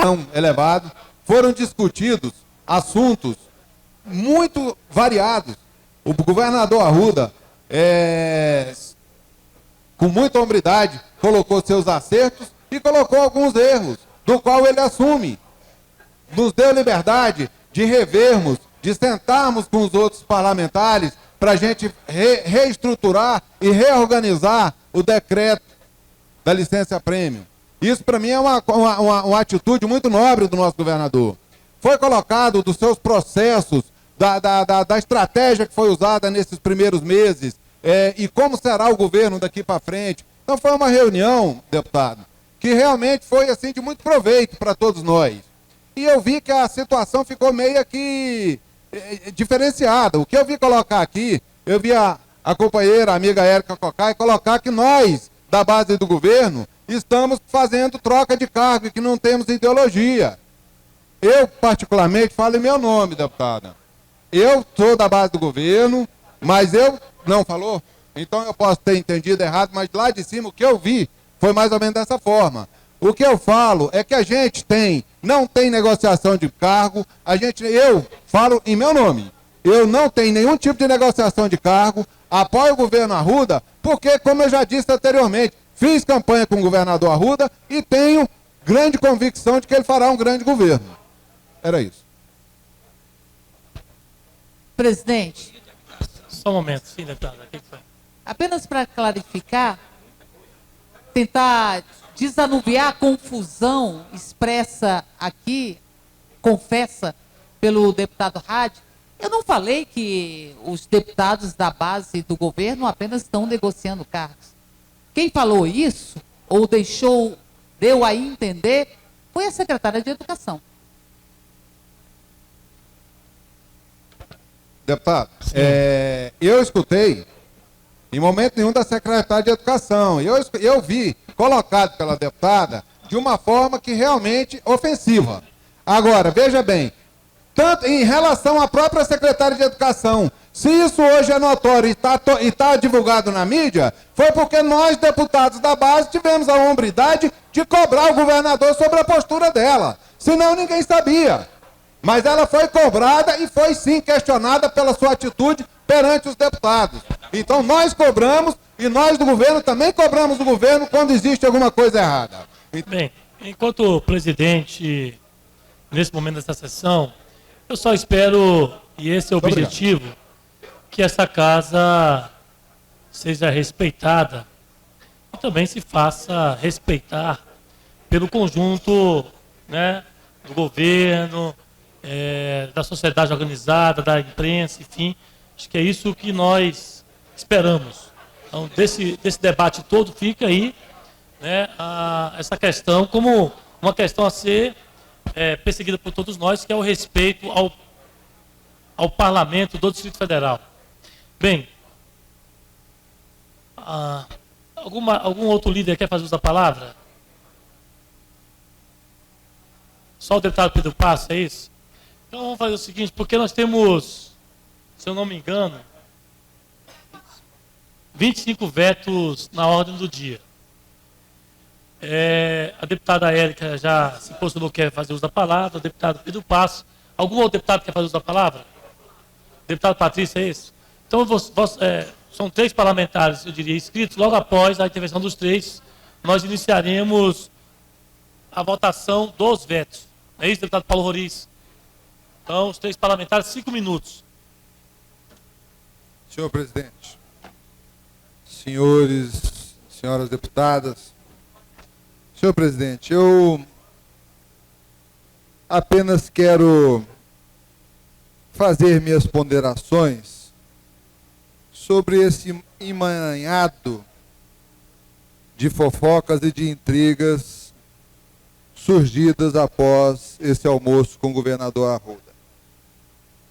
tão elevado, foram discutidos assuntos muito variados. O governador Arruda, com muita hombridade, colocou seus acertos e colocou alguns erros, do qual ele assume. Nos deu liberdade de revermos, de sentarmos com os outros parlamentares para a gente reestruturar e reorganizar o decreto da licença-prêmio. Isso, para mim, é uma atitude muito nobre do nosso governador. Foi colocado dos seus processos, da estratégia que foi usada nesses primeiros meses, e como será o governo daqui para frente. Então, foi uma reunião, deputado, que realmente foi assim, de muito proveito para todos nós. E eu vi que a situação ficou meio que diferenciada. O que eu vi colocar aqui, eu vi a companheira, a amiga Érica Cocai, colocar que nós, da base do governo, estamos fazendo troca de cargo e que não temos ideologia. Eu, particularmente, falo em meu nome, deputada. Eu sou da base do governo, mas eu... Não falou? Então eu posso ter entendido errado, mas lá de cima o que eu vi foi mais ou menos dessa forma. O que eu falo é que a gente não tem negociação de cargo, eu falo em meu nome. Eu não tenho nenhum tipo de negociação de cargo, apoio o governo Arruda, porque, como eu já disse anteriormente, fiz campanha com o governador Arruda e tenho grande convicção de que ele fará um grande governo. Era isso. Presidente. Só um momento, sim, deputada. O que foi? Apenas para clarificar, tentar desanuviar a confusão expressa aqui, confessa pelo deputado Hadi, eu não falei que os deputados da base do governo apenas estão negociando cargos. Quem falou isso, ou deu a entender, foi a secretária de Educação. Deputado, eu escutei, em momento nenhum, da secretária de Educação. Eu vi colocado pela deputada de uma forma que realmente ofensiva. Agora, veja bem, tanto em relação à própria secretária de Educação, se isso hoje é notório e está divulgado na mídia, foi porque nós, deputados da base, tivemos a hombridade de cobrar o governador sobre a postura dela. Senão ninguém sabia. Mas ela foi cobrada e foi sim questionada pela sua atitude perante os deputados. Então nós cobramos e nós do governo também cobramos do governo quando existe alguma coisa errada. Bem, enquanto presidente, nesse momento dessa sessão, eu só espero, e esse é o objetivo, que essa casa seja respeitada e também se faça respeitar pelo conjunto, né, do governo, da sociedade organizada, da imprensa, enfim. Acho que é isso que nós esperamos. Então, desse debate todo fica aí, né, essa questão como uma questão a ser perseguida por todos nós, que é o respeito ao Parlamento do Distrito Federal. Bem, algum outro líder quer fazer uso da palavra? Só o deputado Pedro Passo, é isso? Então vamos fazer o seguinte, porque nós temos, se eu não me engano, 25 vetos na ordem do dia. A deputada Érica já se posicionou que quer fazer uso da palavra, o deputado Pedro Passo. Algum outro deputado quer fazer uso da palavra? Deputado Patrícia, é isso? Então, são 3 parlamentares, eu diria, inscritos. Logo após a intervenção dos 3, nós iniciaremos a votação dos vetos. É isso, deputado Paulo Roriz? Então, os 3 parlamentares, 5 minutos. Senhor presidente, senhores, senhoras deputadas, senhor presidente, eu apenas quero fazer minhas ponderações sobre esse emaranhado de fofocas e de intrigas surgidas após esse almoço com o governador Arruda.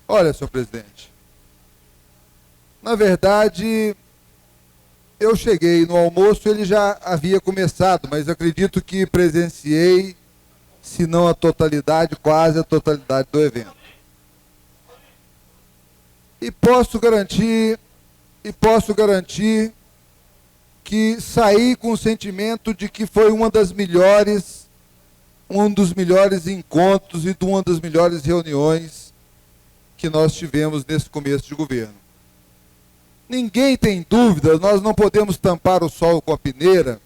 Olha, senhor presidente, na verdade, eu cheguei no almoço, ele já havia começado, mas acredito que presenciei, se não a totalidade, quase a totalidade do evento. E posso garantir que saí com o sentimento de que foi uma das melhores um dos melhores encontros e de uma das melhores reuniões que nós tivemos nesse começo de governo. Ninguém tem dúvida, nós não podemos tampar o sol com a peneira,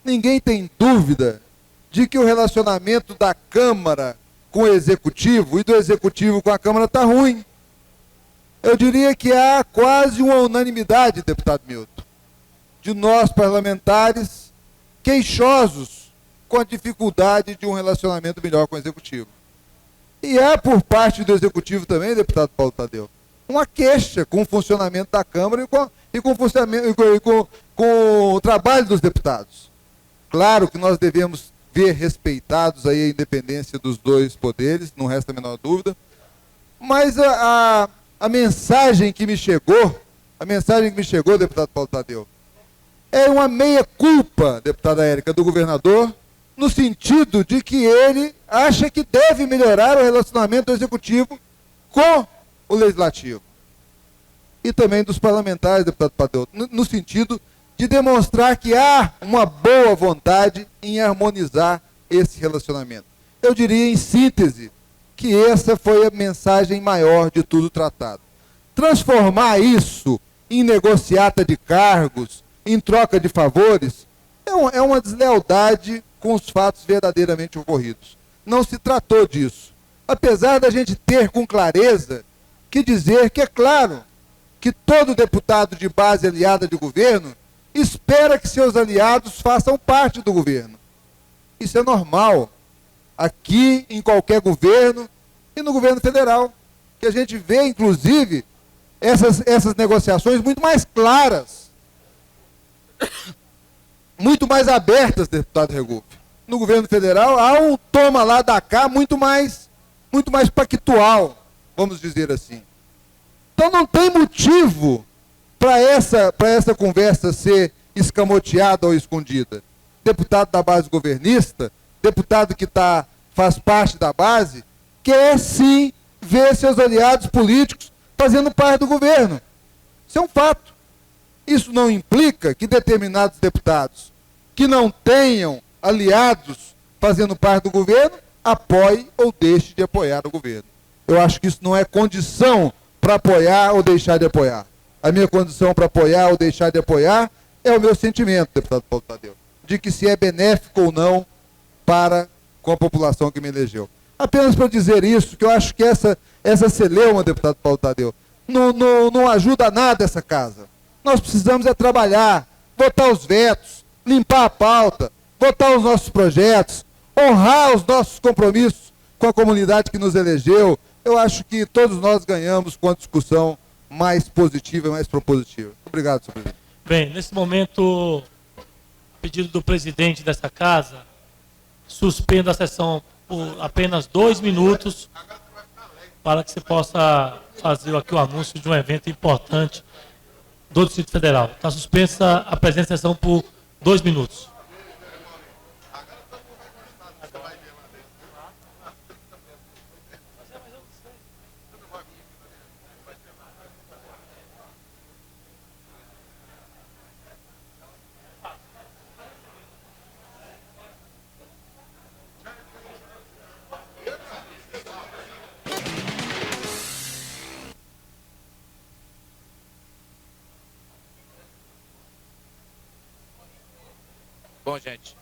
ninguém tem dúvida de que o relacionamento da Câmara com o Executivo e do Executivo com a Câmara está ruim. Eu diria que há quase uma unanimidade, deputado Milton, de nós parlamentares queixosos com a dificuldade de um relacionamento melhor com o Executivo. E há por parte do Executivo também, deputado Paulo Tadeu, uma queixa com o funcionamento da Câmara com o trabalho dos deputados. Claro que nós devemos ver respeitados aí a independência dos dois poderes, não resta a menor dúvida, mas a mensagem que me chegou, deputado Paulo Tadeu, é uma meia-culpa, deputada Érica, do governador, no sentido de que ele acha que deve melhorar o relacionamento do Executivo com o Legislativo. E também dos parlamentares, deputado Tadeu, no sentido de demonstrar que há uma boa vontade em harmonizar esse relacionamento. Eu diria, em síntese, que essa foi a mensagem maior de tudo tratado. Transformar isso em negociata de cargos, em troca de favores, é uma deslealdade com os fatos verdadeiramente ocorridos. Não se tratou disso. Apesar da gente ter com clareza que dizer que é claro que todo deputado de base aliada de governo espera que seus aliados façam parte do governo. Isso é normal. Aqui, em qualquer governo, e no governo federal, que a gente vê, inclusive, essas negociações muito mais claras, muito mais abertas, deputado Regufe. No governo federal, há um toma lá da cá muito mais pactual, vamos dizer assim. Então não tem motivo para essa conversa ser escamoteada ou escondida. Deputado da base governista, deputado que faz parte da base, quer sim ver seus aliados políticos fazendo parte do governo. Isso é um fato. Isso não implica que determinados deputados que não tenham aliados fazendo parte do governo apoiem ou deixem de apoiar o governo. Eu acho que isso não é condição para apoiar ou deixar de apoiar. A minha condição para apoiar ou deixar de apoiar é o meu sentimento, deputado Paulo Tadeu, de que se é benéfico ou não com a população que me elegeu. Apenas para dizer isso, que eu acho que essa celeuma, deputado Paulo Tadeu, não ajuda nada essa casa. Nós precisamos é trabalhar, votar os vetos, limpar a pauta, votar os nossos projetos, honrar os nossos compromissos com a comunidade que nos elegeu. Eu acho que todos nós ganhamos com a discussão mais positiva e mais propositiva. Obrigado, senhor presidente. Bem, nesse momento, pedido do presidente dessa casa, suspenda a sessão por apenas 2 minutos para que você possa fazer aqui o anúncio de um evento importante do Distrito Federal. Está suspensa a presente sessão por 2 minutos. Bom, gente,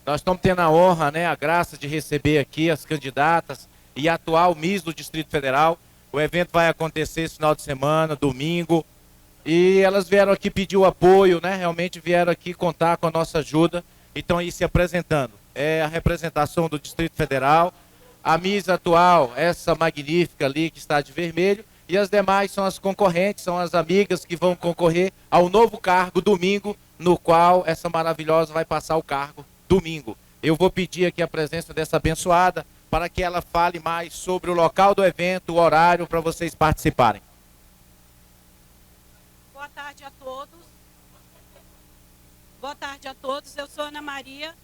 nós estamos tendo a honra, a graça de receber aqui as candidatas e a atual Miss do Distrito Federal. O evento vai acontecer esse final de semana, domingo, e elas vieram aqui pedir o apoio, realmente vieram aqui contar com a nossa ajuda. Então, aí se apresentando, é a representação do Distrito Federal, a Miss atual, essa magnífica ali que está de vermelho, e as demais são as concorrentes, são as amigas que vão concorrer ao novo cargo domingo, no qual essa maravilhosa vai passar o cargo domingo. Eu vou pedir aqui a presença dessa abençoada para que ela fale mais sobre o local do evento, o horário para vocês participarem. Boa tarde a todos. Boa tarde a todos. Eu sou Ana Maria,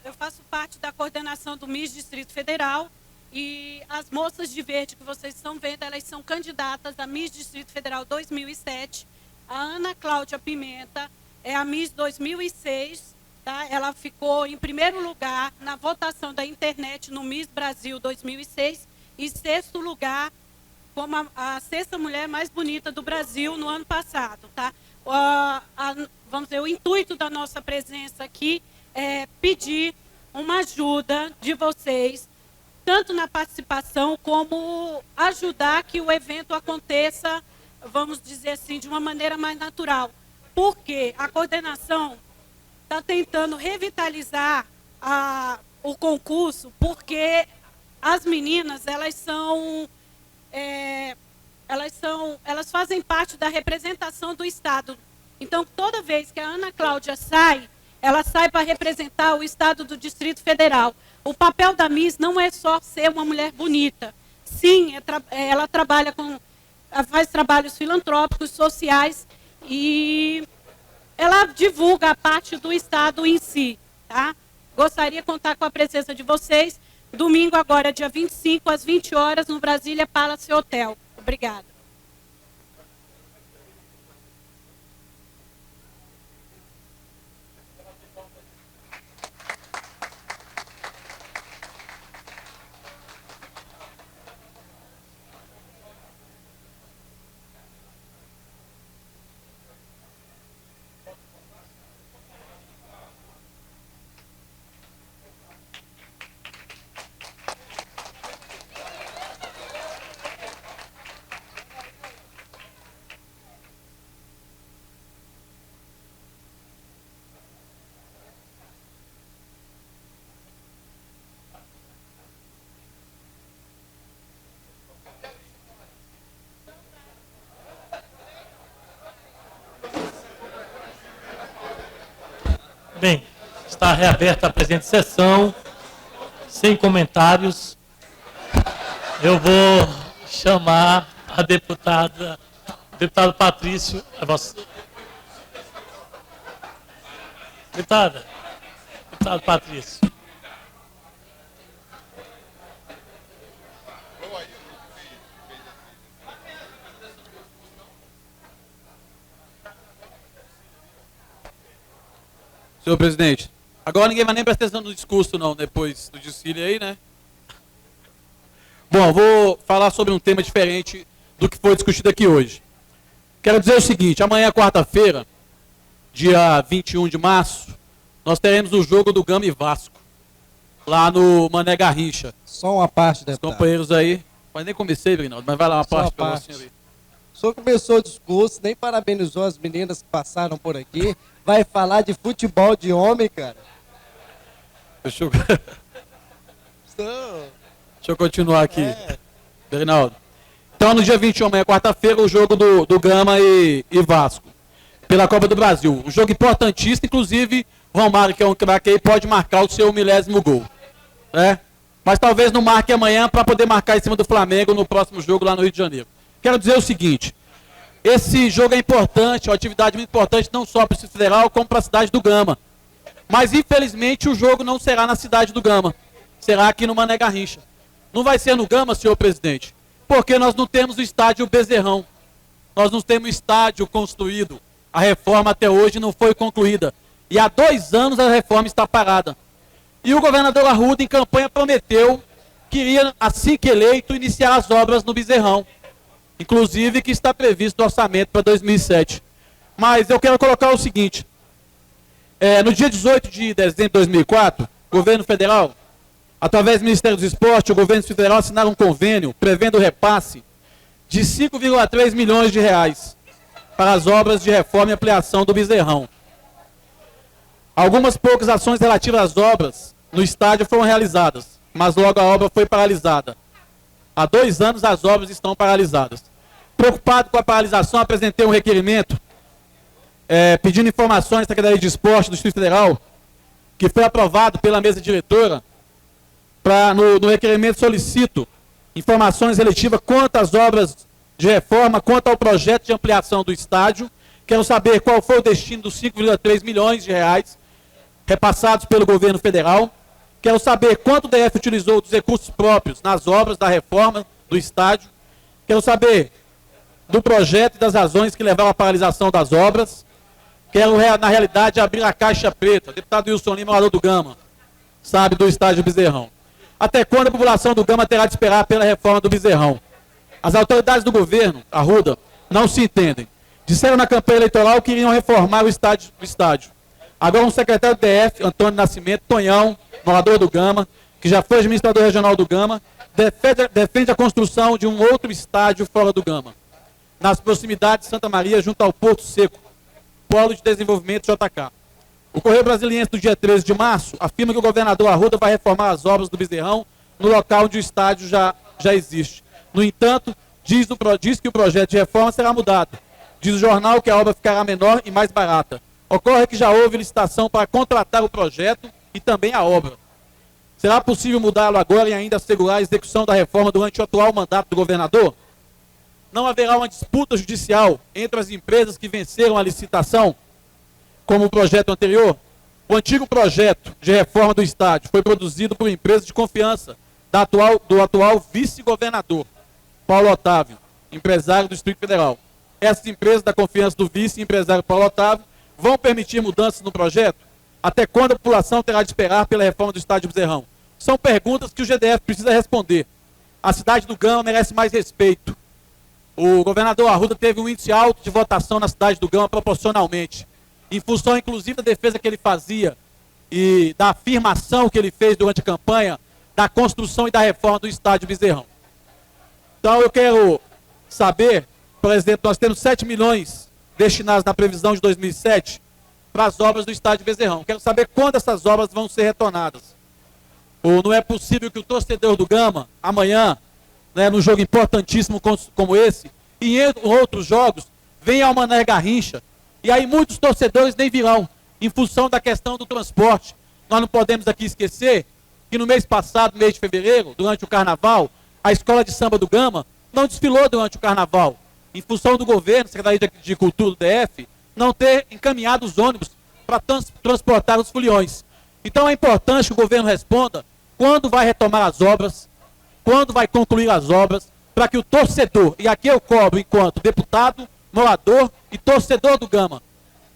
eu faço parte da coordenação do MIS Distrito Federal e as moças de verde que vocês estão vendo, elas são candidatas a MIS Distrito Federal 2007. A Ana Cláudia Pimenta é a Miss 2006 tá? Ela ficou em primeiro lugar na votação da internet no Miss Brasil 2006 e sexto lugar como a sexta mulher mais bonita do Brasil no ano passado, tá? Vamos dizer, o intuito da nossa presença aqui é pedir uma ajuda de vocês, tanto na participação como ajudar que o evento aconteça, vamos dizer assim, de uma maneira mais natural. Porque a coordenação está tentando revitalizar o concurso, porque as meninas, elas fazem parte da representação do Estado. Então, toda vez que a Ana Cláudia sai, ela sai para representar o Estado do Distrito Federal. O papel da Miss não é só ser uma mulher bonita. Sim, ela faz trabalhos filantrópicos, sociais, e ela divulga a parte do Estado em si. Tá? Gostaria de contar com a presença de vocês. Domingo agora, dia 25, às 20 horas, no Brasília Palace Hotel. Obrigada. Bem, está reaberta a presente sessão, sem comentários. Eu vou chamar a deputado Patrício. Deputado Patrício. Senhor presidente, agora ninguém vai nem prestar atenção no discurso não, depois do desfile aí, né? Bom, vou falar sobre um tema diferente do que foi discutido aqui hoje. Quero dizer o seguinte, amanhã, quarta-feira, dia 21 de março, nós teremos o jogo do Gama e Vasco, lá no Mané Garrincha. Só uma parte, Os deputado. companheiros aí, mas nem comecei, Brinaldo, mas vai lá uma Só uma parte para parte. você aí. O senhor começou o discurso, nem parabenizou as meninas que passaram por aqui. Vai falar de futebol de homem, cara. Deixa eu, Então, deixa eu continuar aqui, Brinaldo. Então, no dia 21, amanhã, quarta-feira, o jogo do Gama e Vasco, pela Copa do Brasil. Um jogo importantíssimo, inclusive, o Romário, que é um craque aí, pode marcar o seu 1000º gol. Né? Mas talvez não marque amanhã para poder marcar em cima do Flamengo no próximo jogo lá no Rio de Janeiro. Quero dizer o seguinte, esse jogo é importante, é uma atividade muito importante, não só para o Distrito Federal, como para a cidade do Gama. Mas, infelizmente, o jogo não será na cidade do Gama. Será aqui no Mané Garrincha. Não vai ser no Gama, senhor presidente, porque nós não temos o estádio Bezerrão. Nós não temos estádio construído. A reforma até hoje não foi concluída. E há 2 anos a reforma está parada. E o governador Arruda, em campanha, prometeu que iria, assim que eleito, iniciar as obras no Bezerrão. Inclusive que está previsto no orçamento para 2007. Mas eu quero colocar o seguinte. No dia 18 de dezembro de 2004, o governo federal, através do Ministério dos Esportes, o governo federal assinaram um convênio prevendo o repasse de 5,3 milhões de reais para as obras de reforma e ampliação do Bezerrão. Algumas poucas ações relativas às obras no estádio foram realizadas, mas logo a obra foi paralisada. Há 2 anos as obras estão paralisadas. Preocupado com a paralisação, apresentei um requerimento pedindo informações da Secretaria de Esporte do Distrito Federal, que foi aprovado pela mesa diretora. No requerimento solicito informações relativas quanto às obras de reforma, quanto ao projeto de ampliação do estádio. Quero saber qual foi o destino dos 5,3 milhões de reais repassados pelo governo federal. Quero saber quanto o DF utilizou dos recursos próprios nas obras da reforma do estádio. Quero saber do projeto e das razões que levaram à paralisação das obras. Quero, na realidade, abrir a caixa preta. Deputado Wilson Lima, morador do Gama, sabe, do estádio Bezerrão. Até quando a população do Gama terá de esperar pela reforma do Bezerrão? As autoridades do governo, Arruda, não se entendem. Disseram na campanha eleitoral que iriam reformar o estádio. Agora um secretário do DF, Antônio Nascimento, Tonhão, morador do Gama, que já foi administrador regional do Gama, defende a construção de um outro estádio fora do Gama, nas proximidades de Santa Maria, junto ao Porto Seco, Polo de Desenvolvimento JK. O Correio Brasiliense, do dia 13 de março, afirma que o governador Arruda vai reformar as obras do Bezerrão no local onde o estádio já existe. No entanto, diz que o projeto de reforma será mudado. Diz o jornal que a obra ficará menor e mais barata. Ocorre que já houve licitação para contratar o projeto e também a obra. Será possível mudá-lo agora e ainda assegurar a execução da reforma durante o atual mandato do governador? Não haverá uma disputa judicial entre as empresas que venceram a licitação, como o projeto anterior? O antigo projeto de reforma do estádio foi produzido por empresa de confiança do atual vice-governador, Paulo Otávio, empresário do Distrito Federal. Essas empresas da confiança do vice-empresário Paulo Otávio vão permitir mudanças no projeto? Até quando a população terá de esperar pela reforma do estádio Bezerrão? São perguntas que o GDF precisa responder. A cidade do Gama merece mais respeito. O governador Arruda teve um índice alto de votação na cidade do Gama proporcionalmente, em função inclusive da defesa que ele fazia e da afirmação que ele fez durante a campanha da construção e da reforma do estádio Bezerrão. Então eu quero saber, por exemplo, nós temos 7 milhões destinados na previsão de 2007 para as obras do estádio Bezerrão. Quero saber quando essas obras vão ser retornadas. Ou não é possível que o torcedor do Gama, amanhã, né, num jogo importantíssimo como esse, e em outros jogos, venha ao Mané Garrincha, e aí muitos torcedores nem virão, em função da questão do transporte. Nós não podemos aqui esquecer que no mês passado, mês de fevereiro, durante o Carnaval, a Escola de Samba do Gama não desfilou durante o Carnaval, em função do governo, Secretaria de Cultura do DF, não ter encaminhado os ônibus para transportar os foliões. Então é importante que o governo responda quando vai retomar as obras, quando vai concluir as obras, para que o torcedor, e aqui eu cobro enquanto deputado, morador e torcedor do Gama,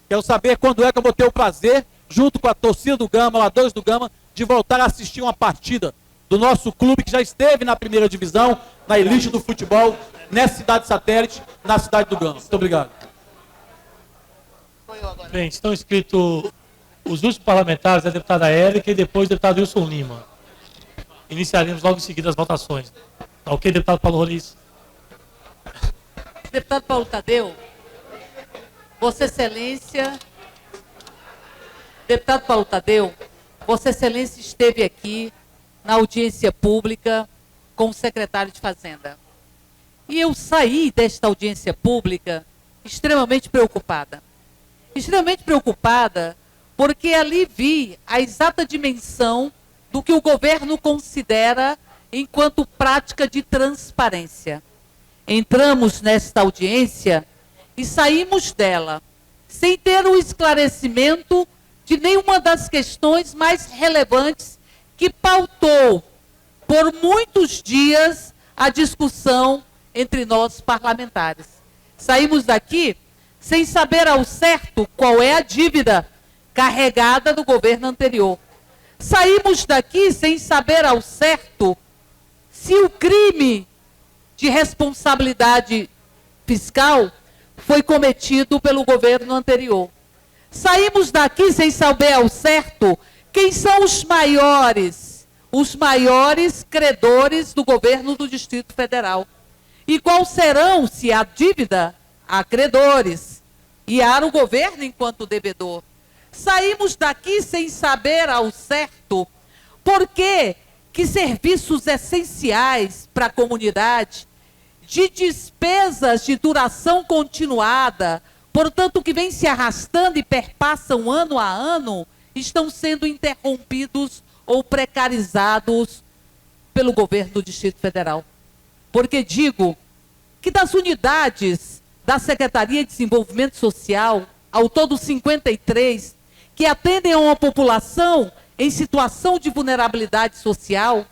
quero saber quando é que eu vou ter o prazer, junto com a torcida do Gama, moradores do Gama, de voltar a assistir uma partida do nosso clube que já esteve na primeira divisão, na elite do futebol, nessa cidade satélite, na cidade do Gama. Muito obrigado. Bem, estão inscritos os últimos parlamentares, a deputada Érica e depois o deputado Wilson Lima. Iniciaremos logo em seguida as votações. Tá ok, deputado Paulo Roliço? Deputado Paulo Tadeu, Vossa Excelência, deputado Paulo Tadeu, Vossa Excelência esteve aqui na audiência pública com o secretário de Fazenda. E eu saí desta audiência pública extremamente preocupada. Extremamente preocupada porque ali vi a exata dimensão do que o governo considera enquanto prática de transparência. Entramos nesta audiência e saímos dela sem ter o esclarecimento de nenhuma das questões mais relevantes que pautou por muitos dias a discussão entre nós parlamentares. Saímos daqui sem saber ao certo qual é a dívida carregada do governo anterior. Saímos daqui sem saber ao certo se o crime de responsabilidade fiscal foi cometido pelo governo anterior. Saímos daqui sem saber ao certo quem são os maiores credores do governo do Distrito Federal. E quais serão, se há dívida, há credores, e há o governo enquanto devedor. Saímos daqui sem saber ao certo por que serviços essenciais para a comunidade, de despesas de duração continuada, portanto que vem se arrastando e perpassam ano a ano, estão sendo interrompidos ou precarizados pelo governo do Distrito Federal. Porque digo que das unidades da Secretaria de Desenvolvimento Social, ao todo 53, que atendem a uma população em situação de vulnerabilidade social,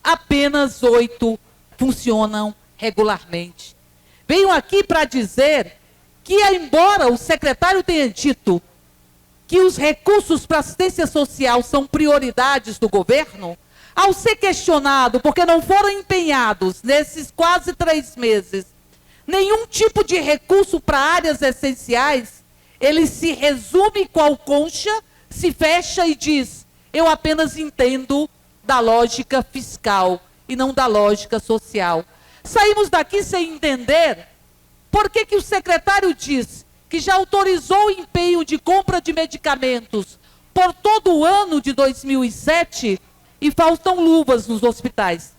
apenas 8 funcionam regularmente. Venho aqui para dizer que, embora o secretário tenha dito que os recursos para assistência social são prioridades do governo, ao ser questionado porque não foram empenhados nesses quase 3 meses nenhum tipo de recurso para áreas essenciais, ele se resume qual concha, se fecha e diz: eu apenas entendo da lógica fiscal e não da lógica social. Saímos daqui sem entender por que o secretário diz que já autorizou o empenho de compra de medicamentos por todo o ano de 2007 e faltam luvas nos hospitais,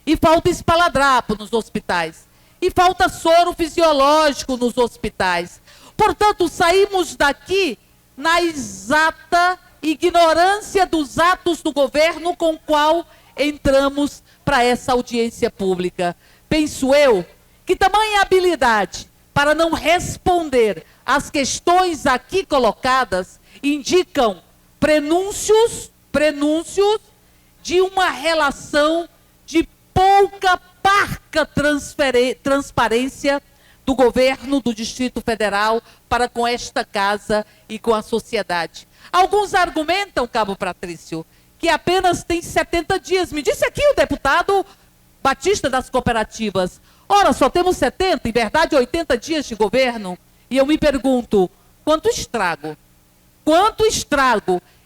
e falta espaladrapo nos hospitais, e falta soro fisiológico nos hospitais. Portanto, saímos daqui na exata ignorância dos atos do governo com o qual entramos para essa audiência pública. Penso eu que tamanha habilidade para não responder às questões aqui colocadas indicam prenúncios de uma relação de parca transparência do governo do Distrito Federal para com esta casa e com a sociedade. Alguns argumentam, Cabo Patrício, que apenas tem 70 dias. Me disse aqui o deputado Batista das Cooperativas. Ora, só temos 70, em verdade 80 dias de governo. E eu me pergunto, quanto estrago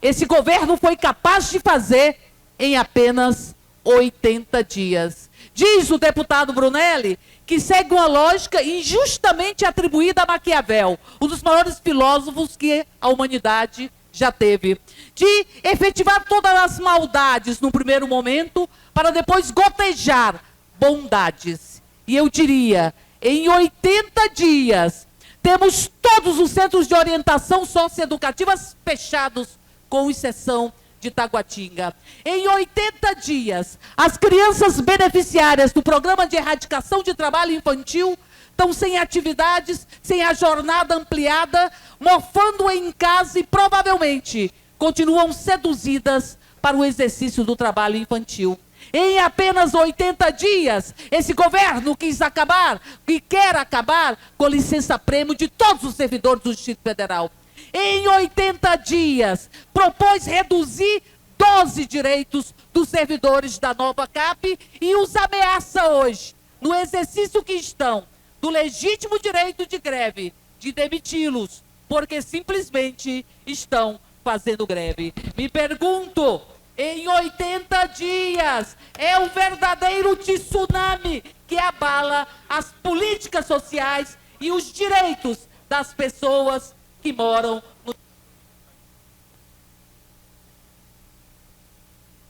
esse governo foi capaz de fazer em apenas 80 dias? Diz o deputado Brunelli que segue uma lógica injustamente atribuída a Maquiavel, um dos maiores filósofos que a humanidade já teve, de efetivar todas as maldades no primeiro momento para depois gotejar bondades. E eu diria, em 80 dias, temos todos os centros de orientação socioeducativa fechados, com exceção de Taguatinga. Em 80 dias, as crianças beneficiárias do programa de erradicação de trabalho infantil estão sem atividades, sem a jornada ampliada, mofando em casa e provavelmente continuam seduzidas para o exercício do trabalho infantil. Em apenas 80 dias, esse governo quis acabar, e quer acabar, com licença-prêmio de todos os servidores do Distrito Federal. Em 80 dias, propôs reduzir 12 direitos dos servidores da nova CAP e os ameaça hoje, no exercício que estão do legítimo direito de greve, de demiti-los, porque simplesmente estão fazendo greve. Me pergunto, em 80 dias, é um verdadeiro tsunami que abala as políticas sociais e os direitos das pessoas que moram no...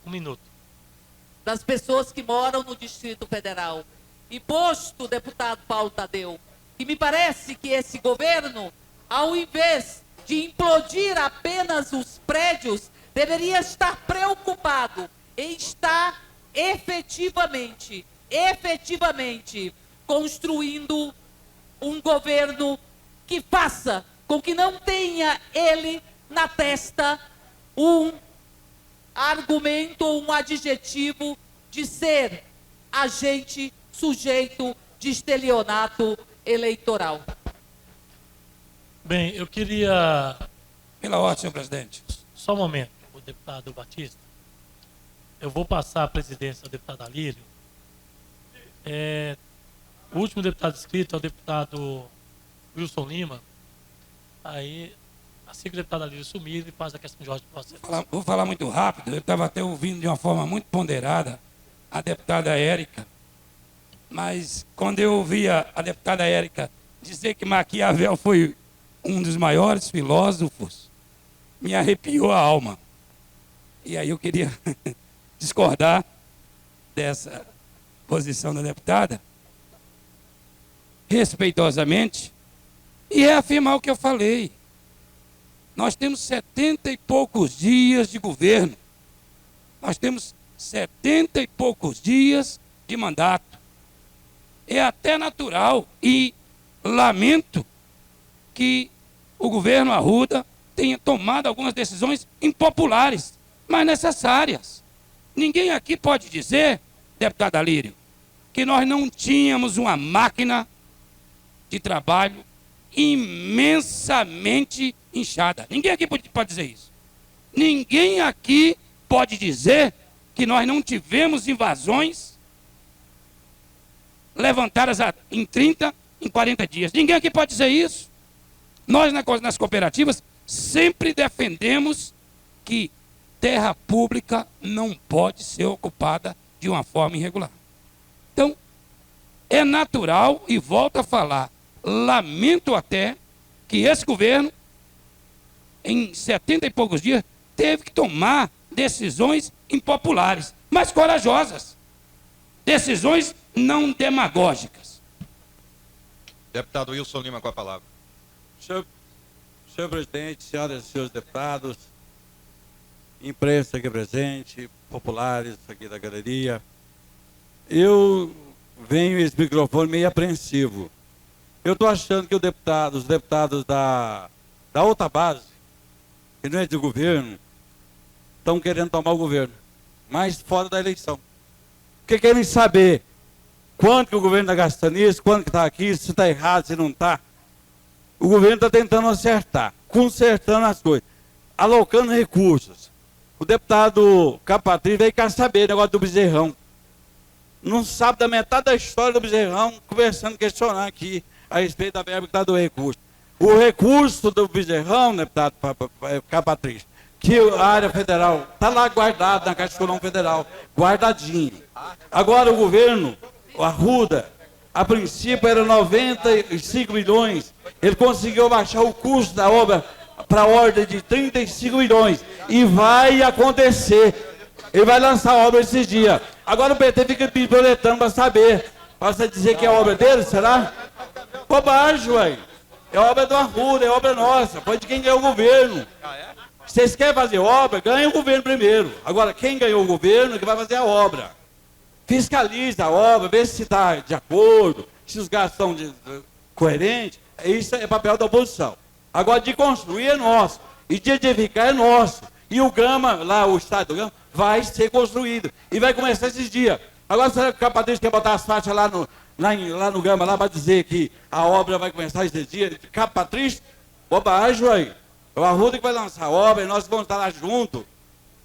Um minuto. Das pessoas que moram no Distrito Federal. E posto, deputado Paulo Tadeu, que me parece que esse governo, ao invés de implodir apenas os prédios, deveria estar preocupado em estar efetivamente construindo um governo que faça com que não tenha ele na testa um argumento ou um adjetivo de ser agente sujeito de estelionato eleitoral. Bem, eu queria... Pela ordem, senhor presidente. Só um momento, o deputado Batista. Eu vou passar a presidência ao deputado Alírio. O último deputado inscrito é o deputado Wilson Lima. Aí, assim que o deputado Alírio sumir, ele passa a questão de ordem para você. Vou falar muito rápido. Eu estava até ouvindo de uma forma muito ponderada a deputada Érica. Mas quando eu ouvia a deputada Érica dizer que Maquiavel foi um dos maiores filósofos, me arrepiou a alma. E aí eu queria discordar dessa posição da deputada, respeitosamente, e reafirmar o que eu falei. Nós temos 70 e poucos dias de governo. Nós temos 70 e poucos dias de mandato. É até natural e lamento que o governo Arruda tenha tomado algumas decisões impopulares, mas necessárias. Ninguém aqui pode dizer, deputado Alírio, que nós não tínhamos uma máquina de trabalho imensamente inchada. Ninguém aqui pode dizer isso. Ninguém aqui pode dizer que nós não tivemos invasões levantadas em 30, em 40 dias. Ninguém aqui pode dizer isso. Nós, nas cooperativas, sempre defendemos que terra pública não pode ser ocupada de uma forma irregular. Então, é natural, e volto a falar, lamento até que esse governo, em 70 e poucos dias, teve que tomar decisões impopulares, mas corajosas. Decisões não demagógicas. Deputado Wilson Lima com a palavra. Senhor presidente, senhoras e senhores deputados, imprensa aqui presente, populares aqui da galeria, eu venho esse microfone meio apreensivo. Eu estou achando que os deputados da outra base, que não é de governo, estão querendo tomar o governo, mas fora da eleição. Porque querem saber quanto que o governo está gastando isso, quanto que está aqui, se está errado, se não está. O governo está tentando acertar, consertando as coisas, alocando recursos. O deputado Capatri veio cá saber o negócio do bezerrão. Não sabe da metade da história do bezerrão, conversando, questionando aqui a respeito da verba que está do recurso. O recurso do bezerrão, deputado Capatri, que a área federal está lá guardado na Caixa Econômica Federal, guardadinho. Agora o governo, o Arruda, a princípio era 95 milhões, ele conseguiu baixar o custo da obra para a ordem de 35 milhões. E vai acontecer. Ele vai lançar a obra esses dias. Agora o PT fica proletando para saber. Para você dizer que é obra dele, será? Bobagem, ué. É obra do Arruda, é obra nossa. Foi de quem ganhou o governo. Vocês querem fazer obra? Ganha o governo primeiro. Agora, quem ganhou o governo é que vai fazer a obra. Fiscaliza a obra, vê se está de acordo, se os gastos estão coerentes. Isso é papel da oposição. Agora, de construir é nosso, e de edificar é nosso. E o Gama, lá o estádio do Gama, vai ser construído. E vai começar esses dias. Agora, será que o Capatrício quer botar as faixas lá no Gama, lá para dizer que a obra vai começar esses dias? Capatrício? Bobagem, aí. É o Arruda que vai lançar a obra e nós vamos estar lá juntos.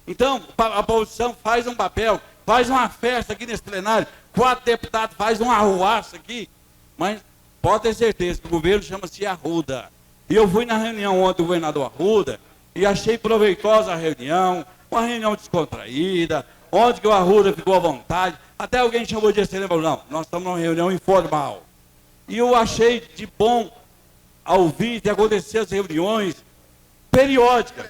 Então, a oposição faz um papel, faz uma festa aqui nesse plenário, 4 deputados faz uma arruaça aqui, mas pode ter certeza que o governo chama-se Arruda. E eu fui na reunião ontem do governador Arruda e achei proveitosa a reunião, uma reunião descontraída, onde que o Arruda ficou à vontade, até alguém chamou de excelente e falou, não, nós estamos numa reunião informal. E eu achei de bom ouvir de acontecer as reuniões periódicas,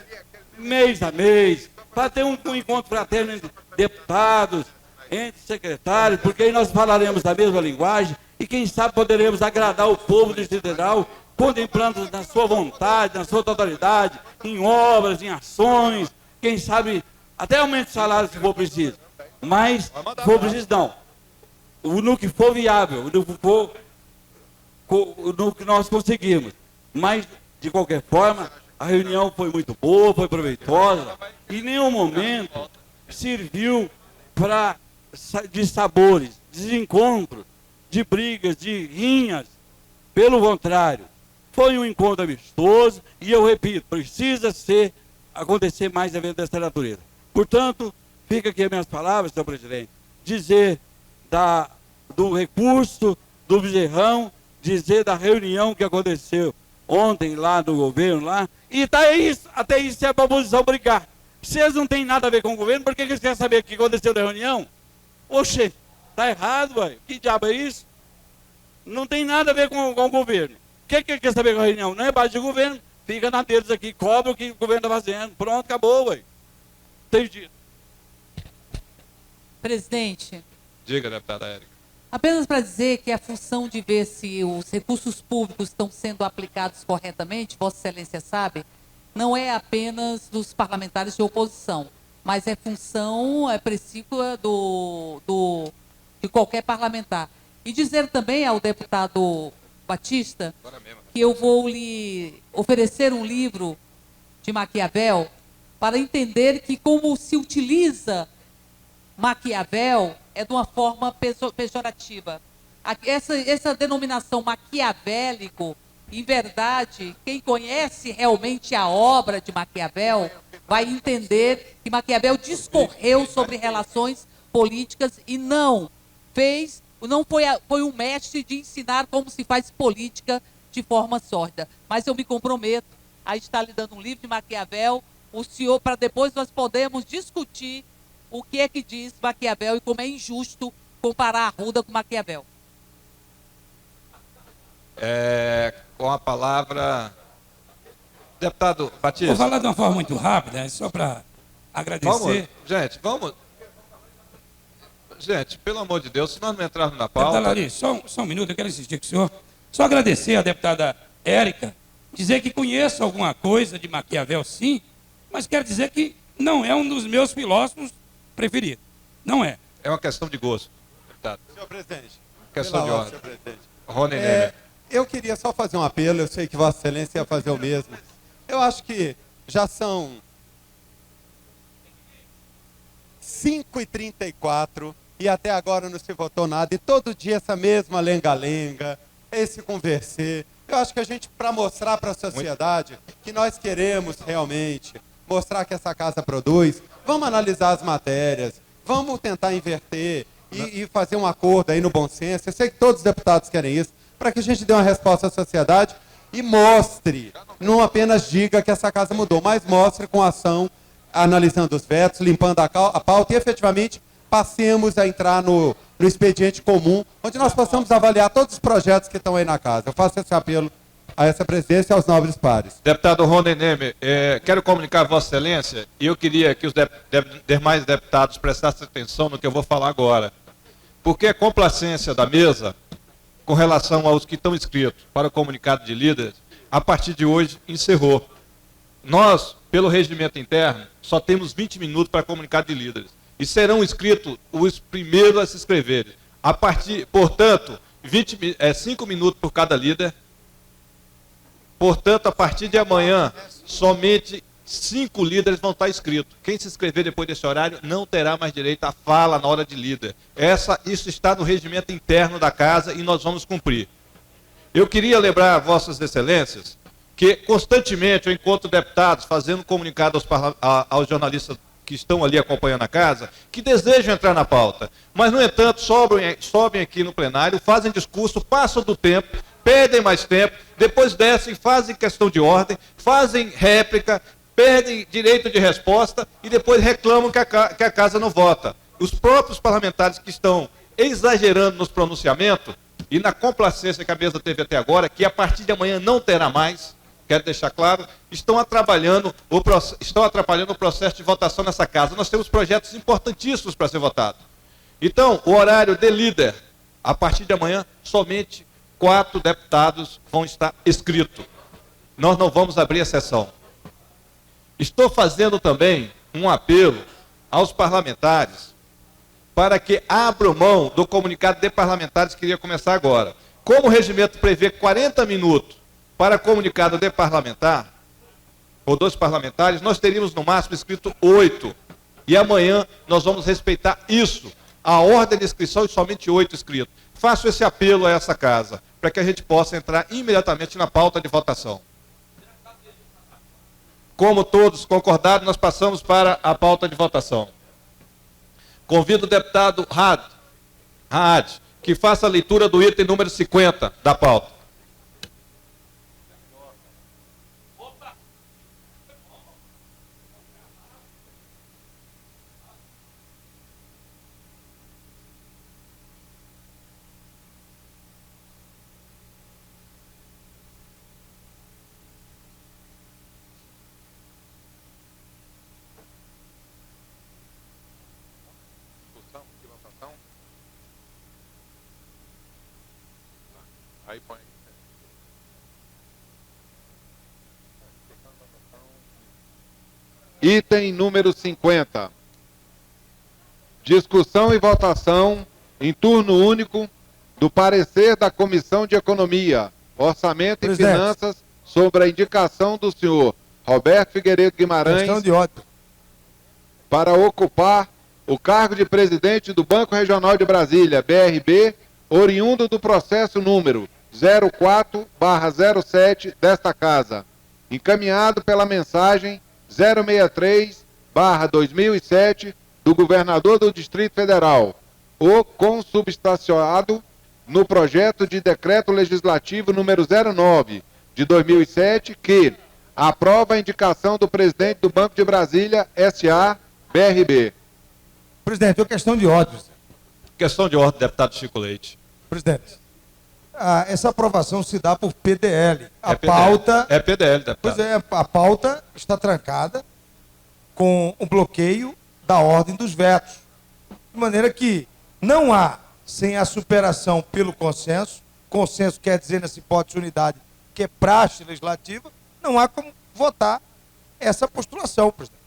mês a mês, para ter um encontro fraterno entre deputados, entre secretários, porque aí nós falaremos a mesma linguagem e quem sabe poderemos agradar o povo do Distrito Federal, contemplando na sua vontade, na sua totalidade, em obras, em ações, quem sabe até aumento de salário se for preciso. Mas, se for preciso, não. No que for viável, no que nós conseguimos. Mas, de qualquer forma, a reunião foi muito boa, foi proveitosa, e em nenhum momento serviu para de sabores, desencontros, de brigas, de rinhas. Pelo contrário, foi um encontro amistoso, e eu repito, precisa acontecer mais eventos dessa natureza. Portanto, fica aqui as minhas palavras, senhor presidente, dizer do recurso do bezerrão, dizer da reunião que aconteceu ontem lá do governo, lá, e até isso é para a oposição brigar. Se eles não têm nada a ver com o governo, por que eles querem saber o que aconteceu na reunião? Oxe, tá errado, ué. Que diabo é isso? Não tem nada a ver com o governo. O que ele quer saber com a reunião? Não é base de governo, fica na deles aqui, cobra o que o governo está fazendo. Pronto, acabou, ué. Entendi. Presidente. Diga, deputada Érica. Apenas para dizer que a função de ver se os recursos públicos estão sendo aplicados corretamente, Vossa Excelência sabe, não é apenas dos parlamentares de oposição, mas é função precípua de qualquer parlamentar. E dizer também ao deputado Batista que eu vou lhe oferecer um livro de Maquiavel para entender que como se utiliza Maquiavel é de uma forma pejorativa. Essa denominação maquiavélico Em verdade, quem conhece realmente a obra de Maquiavel vai entender que Maquiavel discorreu sobre relações políticas e não foi um mestre de ensinar como se faz política de forma sórdida. Mas eu me comprometo a estar lhe dando um livro de Maquiavel, o senhor, para depois nós podermos discutir o que é que diz Maquiavel e como é injusto comparar Arruda com Maquiavel. Com a palavra, deputado Batista. Vou falar de uma forma muito rápida, só para agradecer. Gente, pelo amor de Deus, se nós não entrarmos na pauta... Deputada Larissa, só um minuto, eu quero insistir com o senhor. Só agradecer à deputada Érica, dizer que conheço alguma coisa de Maquiavel, sim, mas quero dizer que não é um dos meus filósofos preferidos. Não é. É uma questão de gosto, deputado. Senhor presidente. Questão de ordem. Senhor presidente. Rony Nemer. Eu queria só fazer um apelo, eu sei que Vossa Excelência ia fazer o mesmo. Eu acho que já são 5h34 e até agora não se votou nada. E todo dia essa mesma lenga-lenga, esse conversê. Eu acho que a gente, para mostrar para a sociedade que nós queremos realmente mostrar que essa casa produz, vamos analisar as matérias, vamos tentar inverter e fazer um acordo aí no bom senso. Eu sei que todos os deputados querem isso, para que a gente dê uma resposta à sociedade e mostre, não apenas diga que essa casa mudou, mas mostre com ação, analisando os vetos, limpando a pauta e efetivamente passemos a entrar no expediente comum, onde nós possamos avaliar todos os projetos que estão aí na casa. Eu faço esse apelo a essa presidência e aos nobres pares. Deputado Rony Nemer, quero comunicar a Vossa Excelência, e eu queria que os demais deputados prestassem atenção no que eu vou falar agora, porque a complacência da mesa, com relação aos que estão inscritos para o comunicado de líderes, a partir de hoje encerrou. Nós, pelo regimento interno, só temos 20 minutos para comunicado de líderes. E serão inscritos os primeiros a se inscreverem. A partir, portanto, 5 minutos por cada líder. Portanto, a partir de amanhã, somente 5 líderes vão estar inscritos. Quem se inscrever depois desse horário não terá mais direito à fala na hora de líder. Isso está no regimento interno da casa e nós vamos cumprir. Eu queria lembrar a Vossas Excelências que constantemente eu encontro deputados fazendo comunicado aos jornalistas que estão ali acompanhando a casa, que desejam entrar na pauta. Mas, no entanto, sobem aqui no plenário, fazem discurso, passam do tempo, perdem mais tempo, depois descem, fazem questão de ordem, fazem réplica, perdem direito de resposta e depois reclamam que a casa não vota. Os próprios parlamentares que estão exagerando nos pronunciamentos e na complacência que a mesa teve até agora, que a partir de amanhã não terá mais, quero deixar claro, estão atrapalhando o processo de votação nessa casa. Nós temos projetos importantíssimos para ser votados. Então, o horário de líder, a partir de amanhã, somente 4 deputados vão estar inscritos. Nós não vamos abrir a sessão. Estou fazendo também um apelo aos parlamentares para que abram mão do comunicado de parlamentares que iria começar agora. Como o regimento prevê 40 minutos para comunicado de parlamentar, ou dos parlamentares, nós teríamos no máximo escrito 8. E amanhã nós vamos respeitar isso. A ordem de inscrição e somente 8 inscritos. Faço esse apelo a essa casa, para que a gente possa entrar imediatamente na pauta de votação. Como todos concordaram, nós passamos para a pauta de votação. Convido o deputado Raad, que faça a leitura do item número 50 da pauta. Aí põe. Item número 50. Discussão e votação em turno único do parecer da Comissão de Economia, Orçamento e Finanças sobre a indicação do senhor Roberto Figueiredo Guimarães para ocupar o cargo de presidente do Banco Regional de Brasília, BRB, oriundo do processo número 04/07 desta Casa, encaminhado pela mensagem 063/2007 do Governador do Distrito Federal, o consubstanciado no projeto de Decreto Legislativo número 09 de 2007, que aprova a indicação do presidente do Banco de Brasília, S.A., BRB. Presidente, é uma questão de ordem. Questão de ordem, deputado Chico Leite. Presidente, essa aprovação se dá por PDL. A PDL. pauta... É PDL, deputado. Pois é, a pauta está trancada com o bloqueio da ordem dos vetos. De maneira que não há, sem a superação pelo consenso quer dizer, nessa hipótese, unidade, que é praxe legislativa, não há como votar essa postulação, presidente.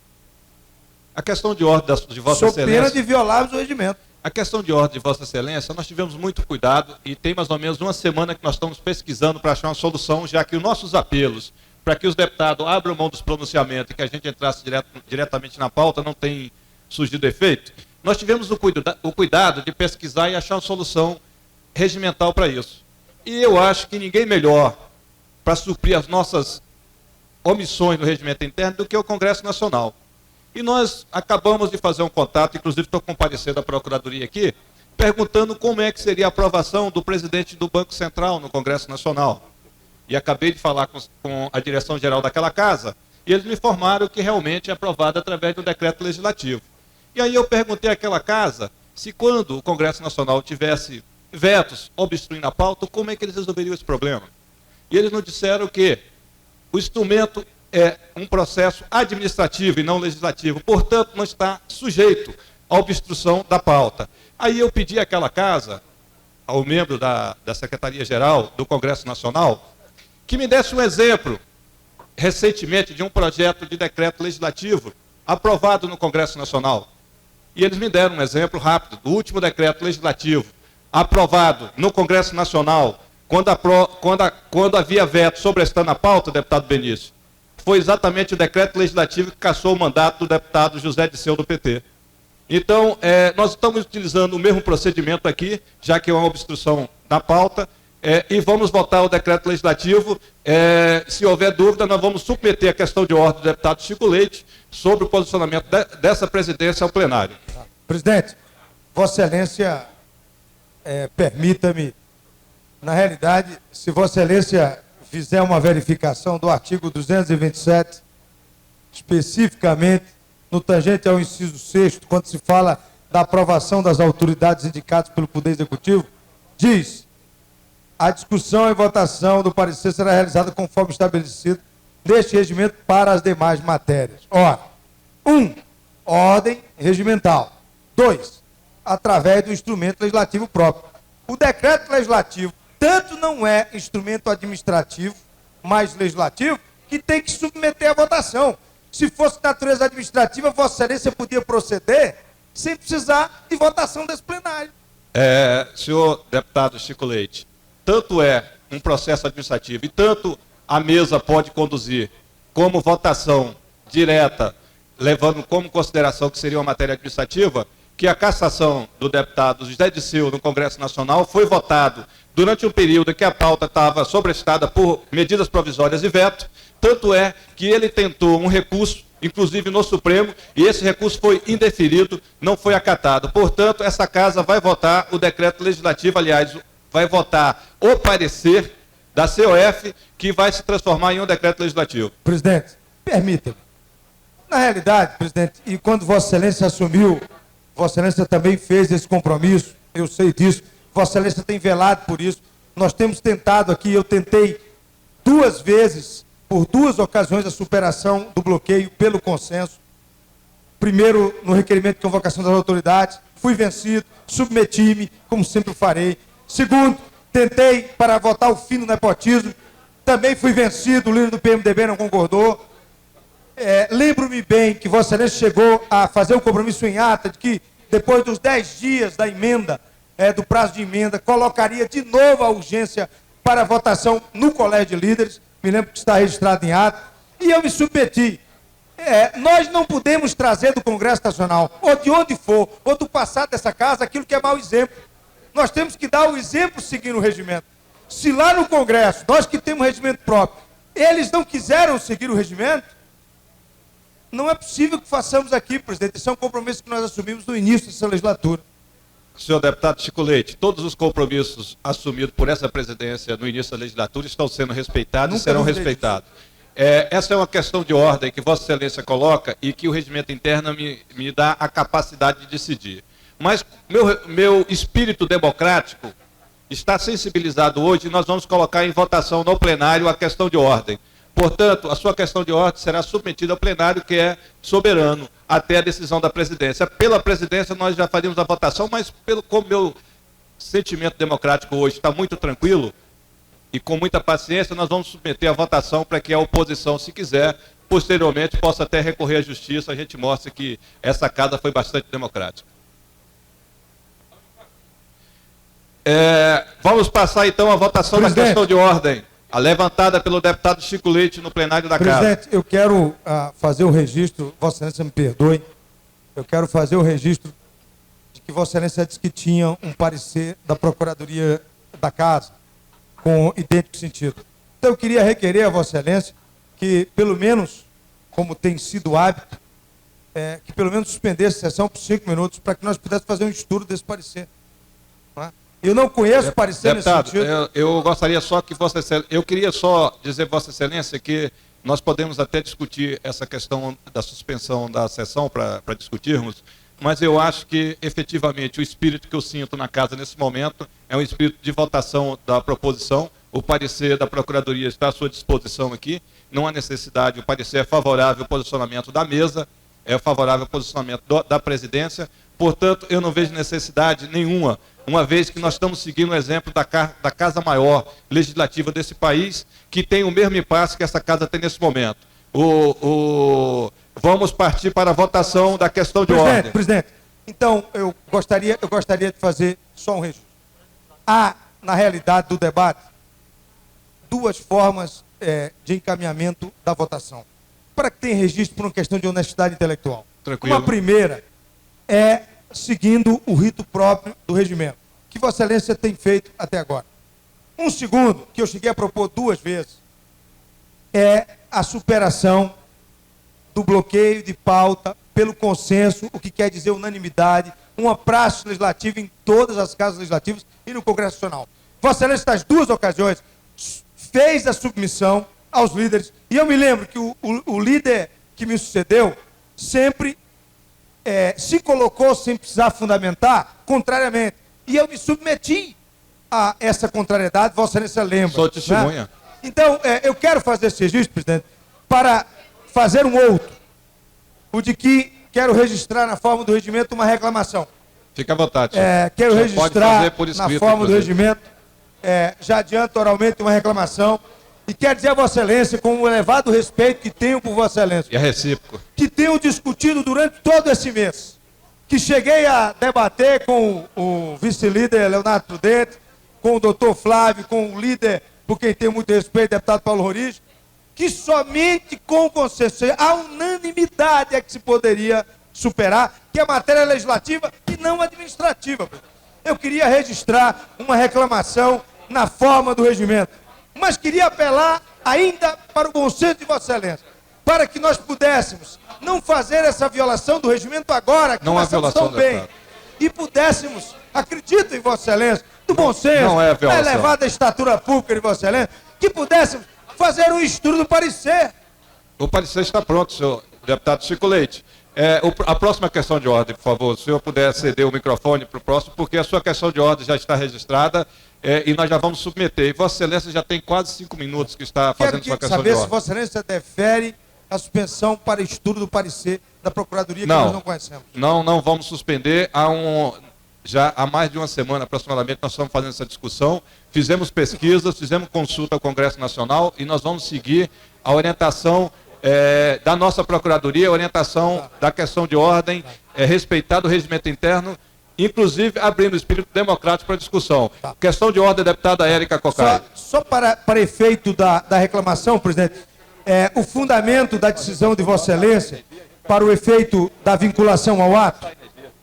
A questão de ordem de Vossa Sob Excelência... pena de violarmos o regimento. A questão de ordem de Vossa Excelência, nós tivemos muito cuidado e tem mais ou menos uma semana que nós estamos pesquisando para achar uma solução, já que os nossos apelos para que os deputados abram mão dos pronunciamentos e que a gente entrasse diretamente na pauta não tem surgido efeito. Nós tivemos o cuidado de pesquisar e achar uma solução regimental para isso. E eu acho que ninguém melhor para suprir as nossas omissões no regimento interno do que o Congresso Nacional. E nós acabamos de fazer um contato, inclusive estou comparecendo à Procuradoria aqui, perguntando como é que seria a aprovação do presidente do Banco Central no Congresso Nacional. E acabei de falar com a direção-geral daquela casa, e eles me informaram que realmente é aprovado através do decreto legislativo. E aí eu perguntei àquela casa se quando o Congresso Nacional tivesse vetos obstruindo a pauta, como é que eles resolveriam esse problema. E eles nos disseram que o instrumento é um processo administrativo e não legislativo, portanto, não está sujeito à obstrução da pauta. Aí eu pedi àquela casa, ao membro da Secretaria-Geral do Congresso Nacional, que me desse um exemplo, recentemente, de um projeto de decreto legislativo aprovado no Congresso Nacional. E eles me deram um exemplo rápido, do último decreto legislativo aprovado no Congresso Nacional, quando havia veto sobrestando a pauta, deputado Benício, foi exatamente o decreto legislativo que cassou o mandato do deputado José Disseu, do PT. Então, nós estamos utilizando o mesmo procedimento aqui, já que é uma obstrução da pauta, e vamos votar o decreto legislativo. Se houver dúvida, nós vamos submeter a questão de ordem do deputado Chico Leite sobre o posicionamento dessa presidência ao plenário. Presidente, Vossa Excelência, permita-me, na realidade, se Vossa Excelência fizer uma verificação do artigo 227, especificamente no tangente ao inciso 6º, quando se fala da aprovação das autoridades indicadas pelo Poder Executivo, diz: a discussão e votação do parecer será realizada conforme estabelecido neste regimento para as demais matérias. Ora, 1. Ordem regimental. 2. Através do instrumento legislativo próprio. O decreto legislativo tanto não é instrumento administrativo, mas legislativo, que tem que submeter à votação. Se fosse natureza administrativa, Vossa Excelência podia proceder sem precisar de votação desse plenário. Senhor deputado Chico Leite, tanto é um processo administrativo e tanto a mesa pode conduzir como votação direta, levando como consideração que seria uma matéria administrativa, que a cassação do deputado José Disseu no Congresso Nacional foi votado durante um período em que a pauta estava sobrestada por medidas provisórias e veto, tanto é que ele tentou um recurso, inclusive no Supremo, e esse recurso foi indeferido, não foi acatado. Portanto, essa casa vai votar o decreto legislativo, aliás, vai votar o parecer da COF, que vai se transformar em um decreto legislativo. Presidente, permita-me. Na realidade, presidente, e quando Vossa Excelência assumiu, Vossa Excelência também fez esse compromisso, eu sei disso, Vossa Excelência tem velado por isso. Nós temos tentado aqui, eu tentei 2 vezes, por 2 ocasiões, a superação do bloqueio pelo consenso. Primeiro, no requerimento de convocação das autoridades, fui vencido, submeti-me, como sempre farei. Segundo, tentei para votar o fim do nepotismo, também fui vencido, o líder do PMDB não concordou. Lembro-me bem que Vossa Excelência chegou a fazer um compromisso em ata de que, depois dos 10 dias da emenda, do prazo de emenda, colocaria de novo a urgência para a votação no Colégio de Líderes, me lembro que está registrado em ata, e eu me submeti. Nós não podemos trazer do Congresso Nacional, ou de onde for, ou do passado dessa casa, aquilo que é mau exemplo. Nós temos que dar o exemplo seguindo o regimento. Se lá no Congresso, nós que temos regimento próprio, eles não quiseram seguir o regimento, não é possível que façamos aqui, presidente. Esse é um compromisso que nós assumimos no início dessa legislatura. Senhor deputado Chico Leite, todos os compromissos assumidos por essa presidência no início da legislatura estão sendo respeitados e serão respeitados. Essa é uma questão de ordem que Vossa Excelência coloca e que o regimento interno me dá a capacidade de decidir. Mas meu espírito democrático está sensibilizado hoje e nós vamos colocar em votação no plenário a questão de ordem. Portanto, a sua questão de ordem será submetida ao plenário, que é soberano, até a decisão da presidência. Pela presidência, nós já faríamos a votação, mas como meu sentimento democrático hoje está muito tranquilo e com muita paciência, nós vamos submeter a votação para que a oposição, se quiser, posteriormente, possa até recorrer à justiça. A gente mostra que essa casa foi bastante democrática. Vamos passar, então, à votação da questão de ordem. A levantada pelo deputado Chico Leite no plenário da Casa. Presidente, eu quero fazer o registro, Vossa Excelência me perdoe, eu quero fazer o registro de que Vossa Excelência disse que tinha um parecer da Procuradoria da Casa, com idêntico sentido. Então eu queria requerer a Vossa Excelência que, pelo menos, como tem sido hábito, que pelo menos suspendesse a sessão por 5 minutos, para que nós pudéssemos fazer um estudo desse parecer. Não é? Eu não conheço parecer nesse sentido. Eu gostaria só que Vossa Excelência... Eu queria só dizer, Vossa Excelência, que nós podemos até discutir essa questão da suspensão da sessão para discutirmos, mas eu acho que, efetivamente, o espírito que eu sinto na Casa nesse momento é um espírito de votação da proposição. O parecer da Procuradoria está à sua disposição aqui. Não há necessidade, o parecer é favorável ao posicionamento da mesa, é favorável ao posicionamento da presidência. Portanto, eu não vejo necessidade nenhuma, uma vez que nós estamos seguindo o exemplo da Casa Maior Legislativa desse país, que tem o mesmo impasse que essa Casa tem nesse momento. Vamos partir para a votação da questão de ordem. Presidente, então eu gostaria de fazer só um registro. Há, na realidade do debate, duas formas de encaminhamento da votação, para que tenha registro por uma questão de honestidade intelectual. Tranquilo. Uma primeira é seguindo o rito próprio do regimento, que Vossa Excelência tem feito até agora. Um segundo, que eu cheguei a propor 2 vezes, é a superação do bloqueio de pauta pelo consenso, o que quer dizer unanimidade, uma praxe legislativa em todas as casas legislativas e no Congresso Nacional. Vossa Excelência, nas 2 ocasiões, fez a submissão aos líderes, e eu me lembro que o líder que me sucedeu sempre se colocou sem precisar fundamentar, contrariamente. E eu me submeti a essa contrariedade, Vossa Excelência lembra. Sou testemunha. Né? Então, eu quero fazer esse registro, presidente, para fazer um outro. O de que quero registrar na forma do regimento uma reclamação. Fica à vontade. Quero registrar escrito, na forma do regimento, já adianto oralmente uma reclamação. E quero dizer a Vossa Excelência, com o elevado respeito que tenho por Vossa Excelência, e é recíproco, que tenho discutido durante todo esse mês, que cheguei a debater com o vice-líder Leonardo Prudente, com o doutor Flávio, com o líder, por quem tenho muito respeito, deputado Paulo Roriz, que somente com consenso, a unanimidade é que se poderia superar, que é matéria legislativa e não administrativa. Eu queria registrar uma reclamação na forma do regimento, mas queria apelar ainda para o bom senso de Vossa Excelência, para que nós pudéssemos não fazer essa violação do regimento agora, que não nós estamos tão bem, e pudéssemos, acredito em Vossa Excelência, do bom senso, da elevada estatura pública de Vossa Excelência, que pudéssemos fazer um estudo do parecer. O parecer está pronto, senhor deputado Chico Leite. A próxima questão de ordem, por favor, se o senhor puder ceder o microfone para o próximo, porque a sua questão de ordem já está registrada e nós já vamos submeter. E Vossa Excelência já tem quase 5 minutos que está fazendo sua questão de ordem. Quero saber se Vossa Excelência defere a suspensão para estudo do parecer da Procuradoria, que nós não conhecemos. Não vamos suspender. Já há mais de uma semana, aproximadamente, nós estamos fazendo essa discussão. Fizemos pesquisas, fizemos consulta ao Congresso Nacional e nós vamos seguir a orientação da nossa Procuradoria, a orientação da questão de ordem, respeitado o regimento interno, inclusive abrindo o espírito democrático para a discussão. Questão de ordem, deputada Érica Cocai. Só para efeito da reclamação, presidente, o fundamento da decisão de Vossa Excelência para o efeito da vinculação ao ato,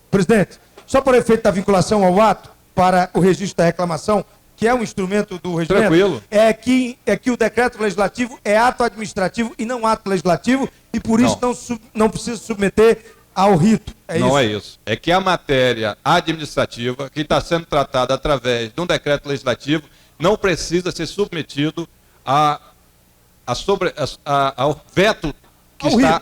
presidente, só para o efeito da vinculação ao ato, para o registro da reclamação, que é um instrumento do regimento, Tranquilo. é que o decreto legislativo é ato administrativo e não ato legislativo, e por isso não precisa submeter ao rito. Não é isso. É que a matéria administrativa, que está sendo tratada através de um decreto legislativo, não precisa ser submetido ao veto que está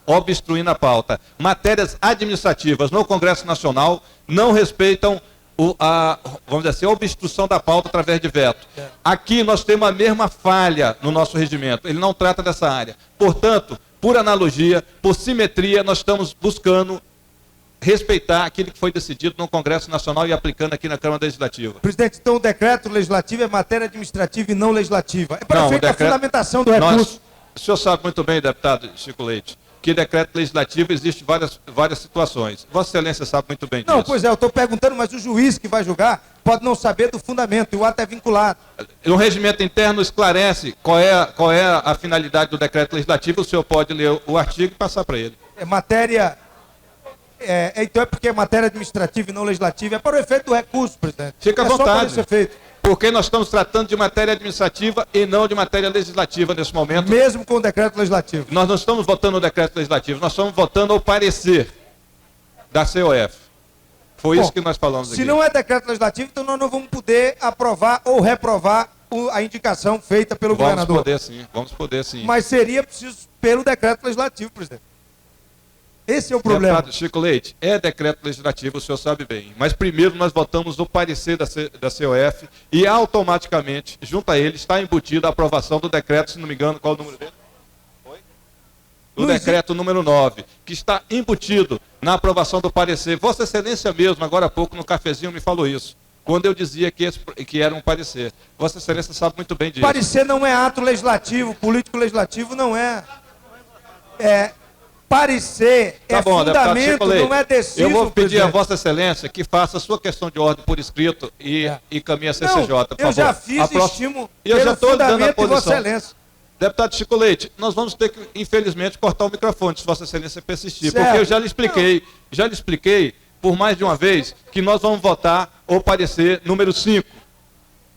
obstruindo a pauta. Matérias administrativas no Congresso Nacional não respeitam vamos dizer assim, a obstrução da pauta através de veto. Aqui nós temos a mesma falha no nosso regimento. Ele não trata dessa área. Portanto, por analogia, por simetria, nós estamos buscando respeitar aquilo que foi decidido no Congresso Nacional e aplicando aqui na Câmara Legislativa. Presidente, então o decreto legislativo é matéria administrativa e não legislativa. É para efeito a fundamentação do recurso. O senhor sabe muito bem, deputado Chico Leite, que decreto legislativo existe várias situações. Vossa Excelência sabe muito bem disso. Não, pois é, eu estou perguntando, mas o juiz que vai julgar pode não saber do fundamento, e o ato é vinculado. O regimento interno esclarece qual é a finalidade do decreto legislativo, o senhor pode ler o artigo e passar para ele. É matéria... então é porque é matéria administrativa e não legislativa. É para o efeito do recurso, presidente. Fica à vontade. Só para ser feito. Porque nós estamos tratando de matéria administrativa e não de matéria legislativa nesse momento. Mesmo com o decreto legislativo. Nós não estamos votando o decreto legislativo, nós estamos votando o parecer da COF. Foi isso que nós falamos aqui. Se não é decreto legislativo, então nós não vamos poder aprovar ou reprovar a indicação feita pelo governador. Vamos poder sim. Mas seria preciso pelo decreto legislativo, presidente. Esse é o problema. Deputado Chico Leite, é decreto legislativo, o senhor sabe bem. Mas primeiro nós votamos o parecer da COF e automaticamente, junto a ele, está embutida a aprovação do decreto, se não me engano, qual é o número dele? O decreto número 9, que está embutido na aprovação do parecer. Vossa Excelência mesmo, agora há pouco, no cafezinho, me falou isso. Quando eu dizia que era um parecer. Vossa Excelência sabe muito bem disso. Parecer não é ato legislativo, político legislativo não é. Parecer é fundamento, não é deciso. Eu vou pedir a Vossa Excelência que faça a sua questão de ordem por escrito e caminhe a CCJ, por favor. Eu já fiz estímulo pelo fundamento de Vossa Excelência. Deputado Chico Leite, nós vamos ter que, infelizmente, cortar o microfone, se Vossa Excelência persistir. Certo. Porque eu já lhe expliquei por mais de uma vez que nós vamos votar o parecer número 5.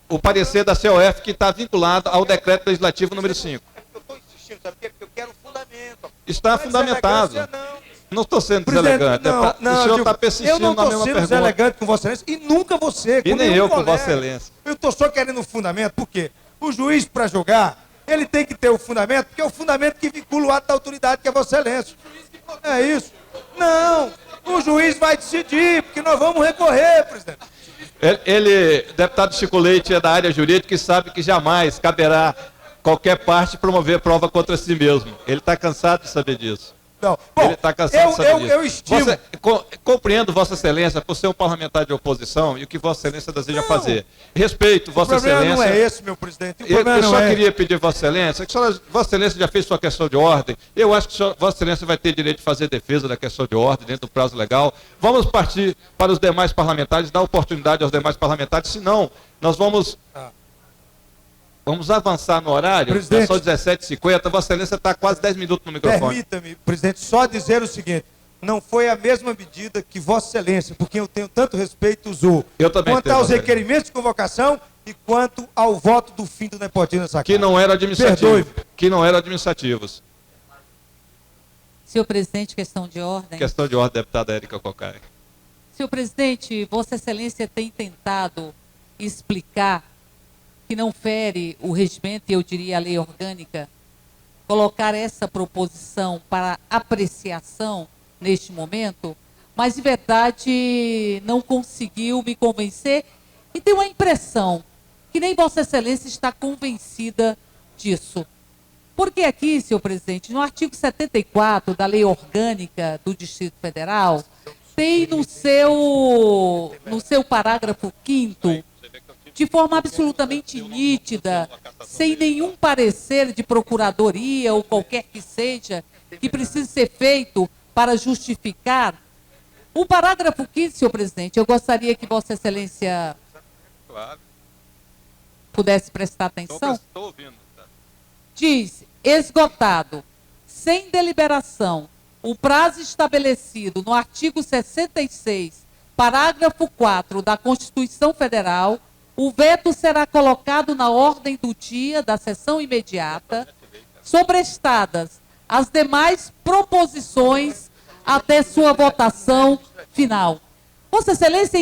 O parecer da COF que está vinculado ao decreto legislativo número 5. Eu estou insistindo, sabe por quê? Porque eu quero fundamento. Está fundamentado. Não estou sendo deselegante. O senhor está persistindo na mesma pergunta. Eu não estou sendo deselegante com Vossa Excelência e nunca você. E nem eu com Vossa Excelência. Eu estou só querendo fundamento, por quê? O juiz, para julgar, ele tem que ter o fundamento, porque é o fundamento que vincula o ato da autoridade, que é Vossa Excelência. É isso. Não, o juiz vai decidir, porque nós vamos recorrer, presidente. Deputado Chico Leite, é da área jurídica e sabe que jamais caberá qualquer parte promover prova contra si mesmo. Ele está cansado de saber disso. Não. Bom, ele está cansado de saber disso. Eu estimo... Compreendo Vossa Excelência por ser um parlamentar de oposição e o que Vossa Excelência deseja fazer. Respeito Vossa Excelência. O problema não é esse, meu presidente. Eu só queria pedir Vossa Excelência, que Vossa Excelência já fez sua questão de ordem. Eu acho que Vossa Excelência vai ter direito de fazer defesa da questão de ordem dentro do prazo legal. Vamos partir para os demais parlamentares, dar oportunidade aos demais parlamentares, senão nós vamos avançar no horário, são 17h50, Vossa Excelência está quase 10 minutos no microfone. Permita-me, presidente, só dizer o seguinte, não foi a mesma medida que Vossa Excelência, por quem eu tenho tanto respeito, usou. Eu também quanto aos requerimentos de convocação e quanto ao voto do fim do nepotismo nessa casa. Que não era administrativo. Que não eram administrativos. Senhor presidente, questão de ordem. Questão de ordem, deputada Érica Cocai. Senhor presidente, Vossa Excelência tem tentado explicar que não fere o regimento, e eu diria a lei orgânica, colocar essa proposição para apreciação neste momento, mas de verdade não conseguiu me convencer e tenho a impressão que nem Vossa Excelência está convencida disso. Porque aqui, senhor presidente, no artigo 74 da lei orgânica do Distrito Federal, tem no seu parágrafo 5º, de forma absolutamente nítida, sem nenhum parecer de procuradoria ou qualquer que seja, que precise ser feito para justificar. O parágrafo 5º, senhor presidente, eu gostaria que Vossa Excelência pudesse prestar atenção. Estou ouvindo. Diz, esgotado, sem deliberação, o prazo estabelecido no artigo 66, parágrafo 4 da Constituição Federal, o veto será colocado na ordem do dia da sessão imediata, sobrestadas as demais proposições até sua votação final. Vossa Excelência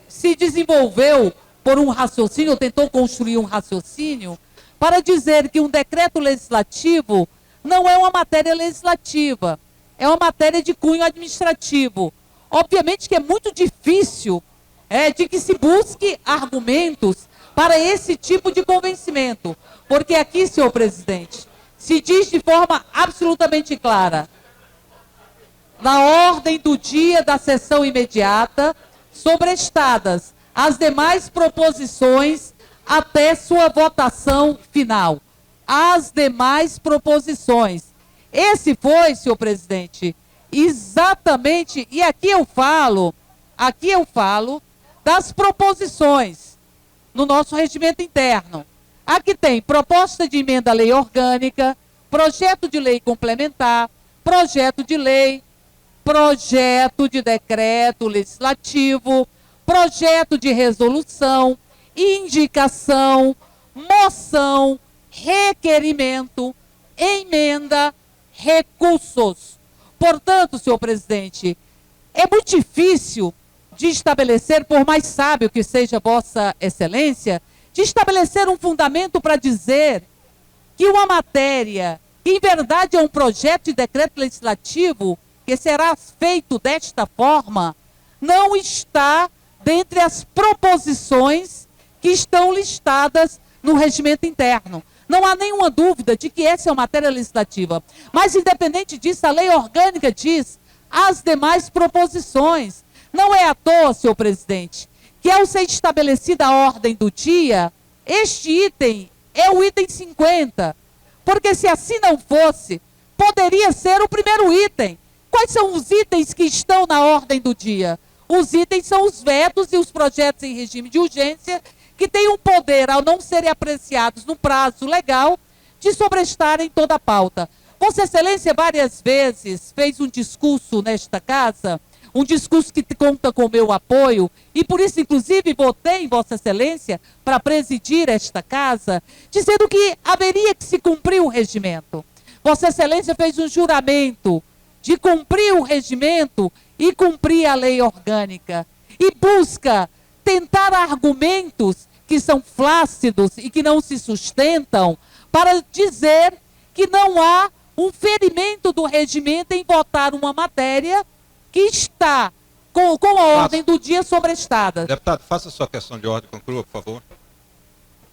se desenvolveu por um raciocínio, ou tentou construir um raciocínio, para dizer que um decreto legislativo não é uma matéria legislativa, é uma matéria de cunho administrativo. Obviamente que é muito difícil de que se busque argumentos para esse tipo de convencimento, porque aqui, senhor presidente, se diz de forma absolutamente clara, na ordem do dia da sessão imediata, sobrestadas as demais proposições até sua votação final. As demais proposições. Esse foi, senhor presidente, exatamente, e aqui eu falo das proposições no nosso regimento interno. Aqui tem proposta de emenda à lei orgânica, projeto de lei complementar, projeto de lei, projeto de decreto legislativo, projeto de resolução, indicação, moção, requerimento, emenda, recursos. Portanto, senhor presidente, é muito difícil de estabelecer, por mais sábio que seja Vossa Excelência, de estabelecer um fundamento para dizer que uma matéria, que em verdade é um projeto de decreto legislativo, que será feito desta forma, não está dentre as proposições que estão listadas no regimento interno. Não há nenhuma dúvida de que essa é uma matéria legislativa. Mas, independente disso, a lei orgânica diz as demais proposições. Não é à toa, senhor presidente, que ao ser estabelecida a ordem do dia, este item é o item 50. Porque se assim não fosse, poderia ser o primeiro item. Quais são os itens que estão na ordem do dia? Os itens são os vetos e os projetos em regime de urgência, que têm um poder, ao não serem apreciados no prazo legal, de sobrestarem toda a pauta. Vossa Excelência várias vezes fez um discurso nesta casa, um discurso que conta com o meu apoio, e por isso, inclusive, votei em Vossa Excelência para presidir esta casa, dizendo que haveria que se cumprir o regimento. Vossa Excelência fez um juramento de cumprir o regimento e cumprir a lei orgânica. E busca tentar argumentos que são flácidos e que não se sustentam para dizer que não há um ferimento do regimento em votar uma matéria que está com a ordem do dia sobrestada. Deputado, faça a sua questão de ordem, conclua, por favor.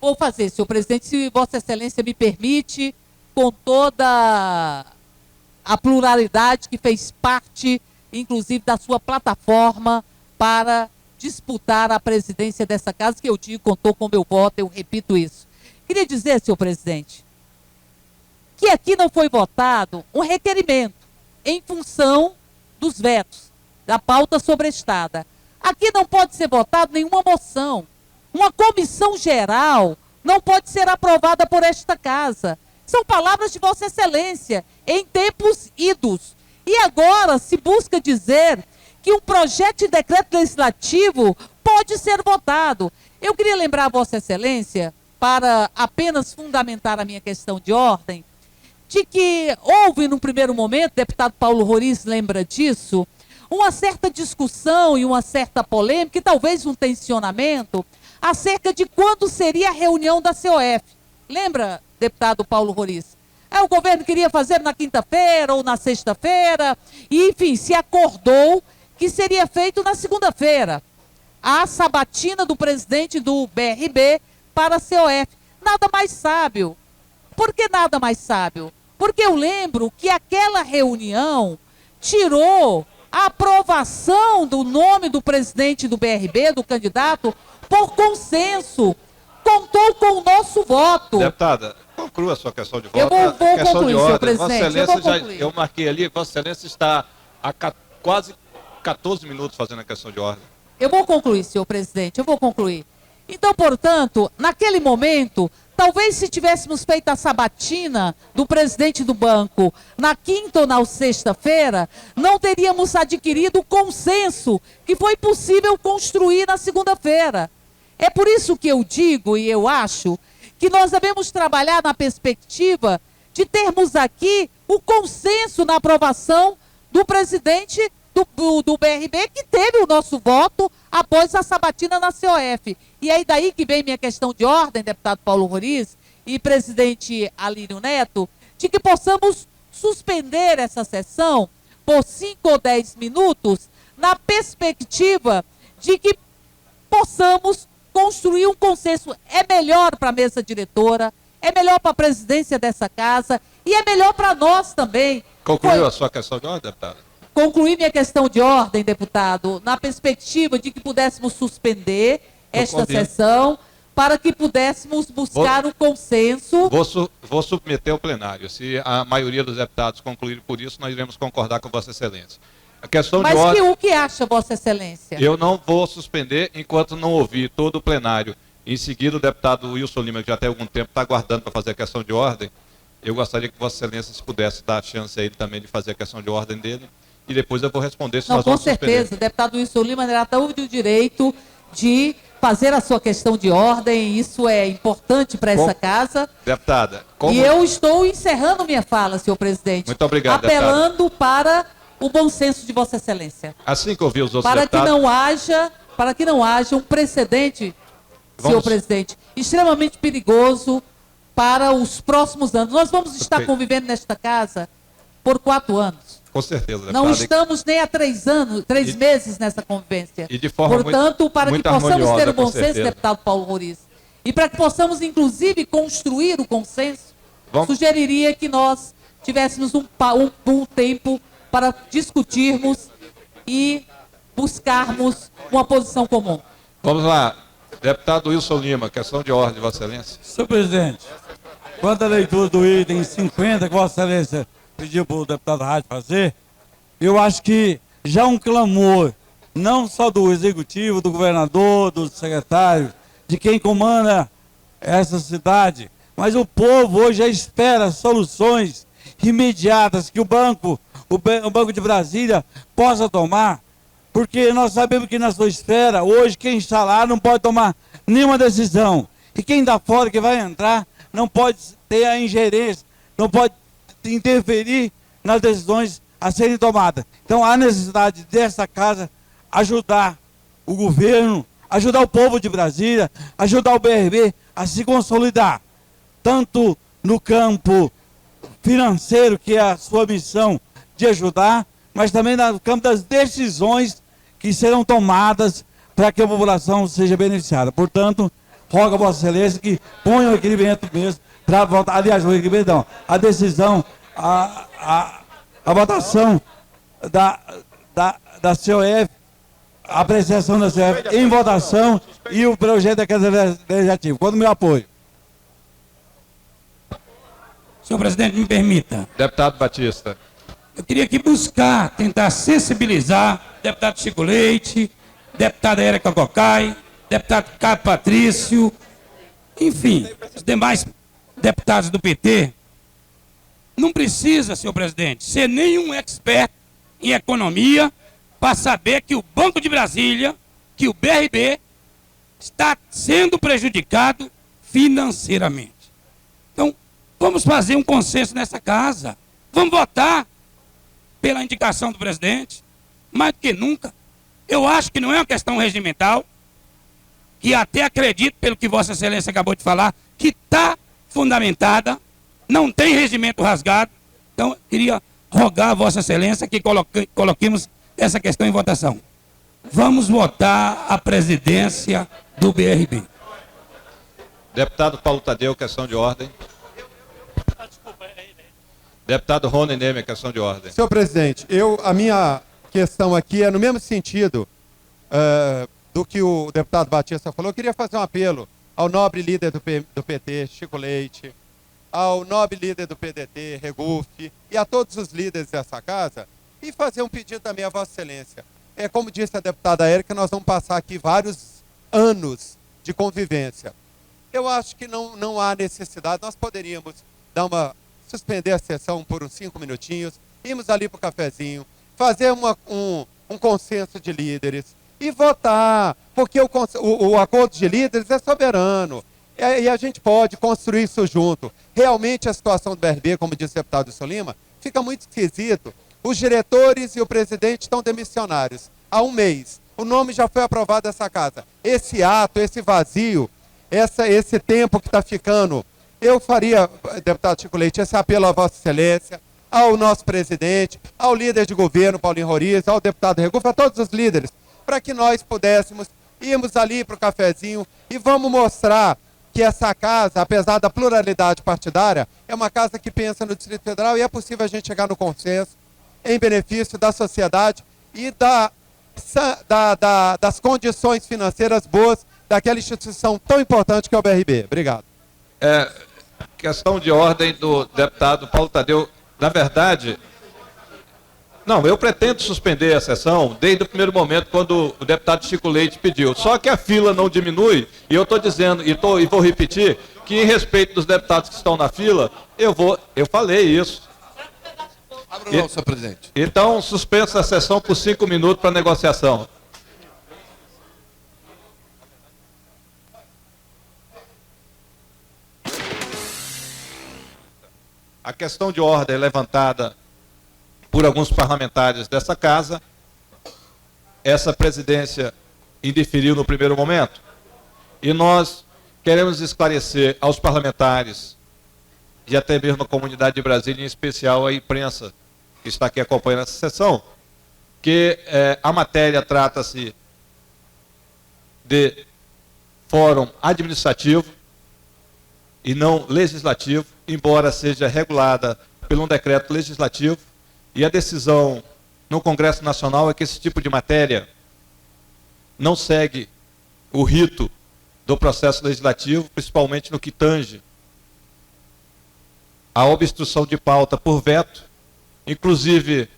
Vou fazer, senhor presidente, se Vossa Excelência me permite, com toda a pluralidade que fez parte, inclusive, da sua plataforma para disputar a presidência dessa casa, que eu digo, contou com o meu voto, eu repito isso. Queria dizer, senhor presidente, que aqui não foi votado um requerimento em função dos vetos, da pauta sobrestada. Aqui não pode ser votada nenhuma moção. Uma comissão geral não pode ser aprovada por esta casa. São palavras de Vossa Excelência, em tempos idos. E agora se busca dizer que um projeto de decreto legislativo pode ser votado. Eu queria lembrar a Vossa Excelência, para apenas fundamentar a minha questão de ordem, de que houve, num primeiro momento, o deputado Paulo Roriz lembra disso, uma certa discussão e uma certa polêmica, e talvez um tensionamento, acerca de quando seria a reunião da COF. Lembra, deputado Paulo Roriz? O governo queria fazer na quinta-feira ou na sexta-feira, e, enfim, se acordou que seria feito na segunda-feira, a sabatina do presidente do BRB para a COF. Nada mais sábio. Por que nada mais sábio? Porque eu lembro que aquela reunião tirou a aprovação do nome do presidente do BRB, do candidato, por consenso. Contou com o nosso voto. Deputada, conclua a sua questão de voto. Eu vou questão concluir, de ordem. senhor presidente. Vossa Excelência, eu marquei ali, Vossa Excelência está há quase 14 minutos fazendo a questão de ordem. Eu vou concluir, senhor presidente, eu vou concluir. Então, portanto, naquele momento, Talvez se tivéssemos feito a sabatina do presidente do banco na quinta ou na sexta-feira, não teríamos adquirido o consenso que foi possível construir na segunda-feira. É por isso que eu digo e eu acho que nós devemos trabalhar na perspectiva de termos aqui o consenso na aprovação do presidente do BRB, que teve o nosso voto após a sabatina na COF. E aí daí que vem minha questão de ordem, deputado Paulo Roriz e presidente Alírio Neto, de que possamos suspender essa sessão por 5 ou 10 minutos, na perspectiva de que possamos construir um consenso. É melhor para a mesa diretora, é melhor para a presidência dessa casa e é melhor para nós também. Concluiu a sua questão de ordem, deputada? Concluir minha questão de ordem, deputado, na perspectiva de que pudéssemos suspender esta sessão para que pudéssemos buscar um consenso. Vou submeter ao plenário. Se a maioria dos deputados concluir por isso, nós iremos concordar com Vossa Excelência. A questão de ordem... Mas o que acha, Vossa Excelência? Eu não vou suspender enquanto não ouvir todo o plenário. Em seguida, o deputado Wilson Lima, que já tem algum tempo está aguardando para fazer a questão de ordem, eu gostaria que Vossa Excelência se pudesse dar a chance a ele também de fazer a questão de ordem dele. E depois eu vou responder se nós vamos suspender. Com certeza, o deputado Wilson Lima terá todo o direito de fazer a sua questão de ordem, isso é importante para essa casa. Deputada, E eu estou encerrando minha fala, senhor presidente. Muito obrigado, apelando para o bom senso de Vossa Excelência. Assim que ouvir os outros para deputados... para que não haja um precedente, senhor presidente, extremamente perigoso para os próximos anos. Nós vamos estar convivendo nesta casa por 4 anos. Com certeza, deputada. Não estamos nem há 3 meses nessa convivência. E de forma Portanto, para que possamos ter o bom senso, certeza. deputado Paulo Roriz, e para que possamos, inclusive, construir o consenso, sugeriria que nós tivéssemos um tempo para discutirmos e buscarmos uma posição comum. Vamos lá. Deputado Wilson Lima, questão de ordem, Vossa Excelência. Senhor presidente, quanto à leitura do item 50, que Vossa Excelência pediu para o deputado Rádio fazer, eu acho que já um clamor, não só do executivo, do governador, do secretário, de quem comanda essa cidade, mas o povo hoje já espera soluções imediatas que o Banco de Brasília possa tomar, porque nós sabemos que na sua esfera, hoje, quem está lá não pode tomar nenhuma decisão, e quem está fora, que vai entrar, não pode ter a ingerência, não pode interferir nas decisões a serem tomadas. Então há necessidade dessa casa ajudar o governo, ajudar o povo de Brasília, ajudar o BRB a se consolidar, tanto no campo financeiro, que é a sua missão de ajudar, mas também no campo das decisões que serão tomadas para que a população seja beneficiada. Portanto, rogo a Vossa Excelência que ponha o requerimento mesmo para votar. Aliás, o requerimento não, a decisão, a votação da COF, a apreciação da COF em votação e o projeto da Casa Legislativa. Quando meu apoio. Senhor presidente, me permita. Deputado Batista. Eu queria aqui buscar, tentar sensibilizar deputado Chico Leite, deputada Érica Cocai, deputado Caio Patrício, enfim, os demais deputados do PT. Não precisa, senhor presidente, ser nenhum expert em economia para saber que o Banco de Brasília, que o BRB, está sendo prejudicado financeiramente. Então, vamos fazer um consenso nessa casa. Vamos votar pela indicação do presidente, mais do que nunca. Eu acho que não é uma questão regimental, que até acredito, pelo que Vossa Excelência acabou de falar, que está fundamentada, não tem regimento rasgado. Então, eu queria rogar a Vossa Excelência que coloquemos essa questão em votação. Vamos votar a presidência do BRB. Deputado Paulo Tadeu, questão de ordem. Deputado Rony Neme, questão de ordem. Senhor presidente, a minha questão aqui é no mesmo sentido do que o deputado Batista falou. Eu queria fazer um apelo ao nobre líder do PT, Chico Leite, ao nobre líder do PDT, Regufe, e a todos os líderes dessa casa, e fazer um pedido também à Vossa Excelência. Como disse a deputada Érica, nós vamos passar aqui vários anos de convivência. eu acho que não há necessidade. Nós poderíamos suspender a sessão por uns 5 minutinhos, irmos ali para o cafezinho, fazer um consenso de líderes e votar, porque o acordo de líderes é soberano. E a gente pode construir isso junto. Realmente a situação do BRB, como disse o deputado Wilson Lima, fica muito esquisito. Os diretores e o presidente estão demissionários há um mês. O nome já foi aprovado dessa casa. Esse ato, esse vazio, esse tempo que está ficando, eu faria, deputado Chico Leite, esse apelo à Vossa Excelência, ao nosso presidente, ao líder de governo, Paulinho Roriz, ao deputado Regu, a todos os líderes, para que nós pudéssemos irmos ali para o cafezinho e vamos mostrar que essa casa, apesar da pluralidade partidária, é uma casa que pensa no Distrito Federal e é possível a gente chegar no consenso em benefício da sociedade e das condições financeiras boas daquela instituição tão importante que é o BRB. Obrigado. Questão de ordem do deputado Paulo Tadeu. Na verdade, não, eu pretendo suspender a sessão desde o primeiro momento, quando o deputado Chico Leite pediu. Só que a fila não diminui, e eu estou dizendo, e vou repetir, que em respeito dos deputados que estão na fila, eu falei isso. Não, senhor presidente. Então, suspensa a sessão por 5 minutos para negociação. A questão de ordem levantada por alguns parlamentares dessa casa, essa presidência indeferiu no primeiro momento, e nós queremos esclarecer aos parlamentares e até mesmo a comunidade de Brasília, em especial a imprensa que está aqui acompanhando essa sessão, que a matéria trata-se de fórum administrativo e não legislativo, embora seja regulada por um decreto legislativo, e a decisão no Congresso Nacional é que esse tipo de matéria não segue o rito do processo legislativo, principalmente no que tange a obstrução de pauta por veto. Inclusive,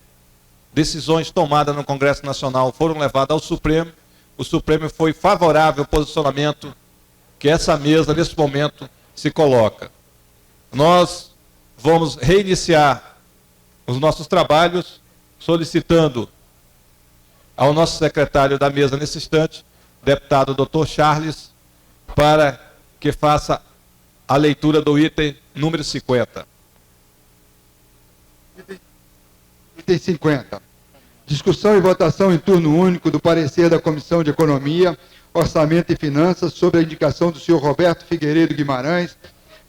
decisões tomadas no Congresso Nacional foram levadas ao Supremo. O Supremo foi favorável ao posicionamento que essa mesa, nesse momento, se coloca. Nós vamos reiniciar os nossos trabalhos, solicitando ao nosso secretário da mesa nesse instante, deputado Dr. Charles, para que faça a leitura do item número 50. Item 50. Discussão e votação em turno único do parecer da Comissão de Economia, Orçamento e Finanças sobre a indicação do senhor Roberto Figueiredo Guimarães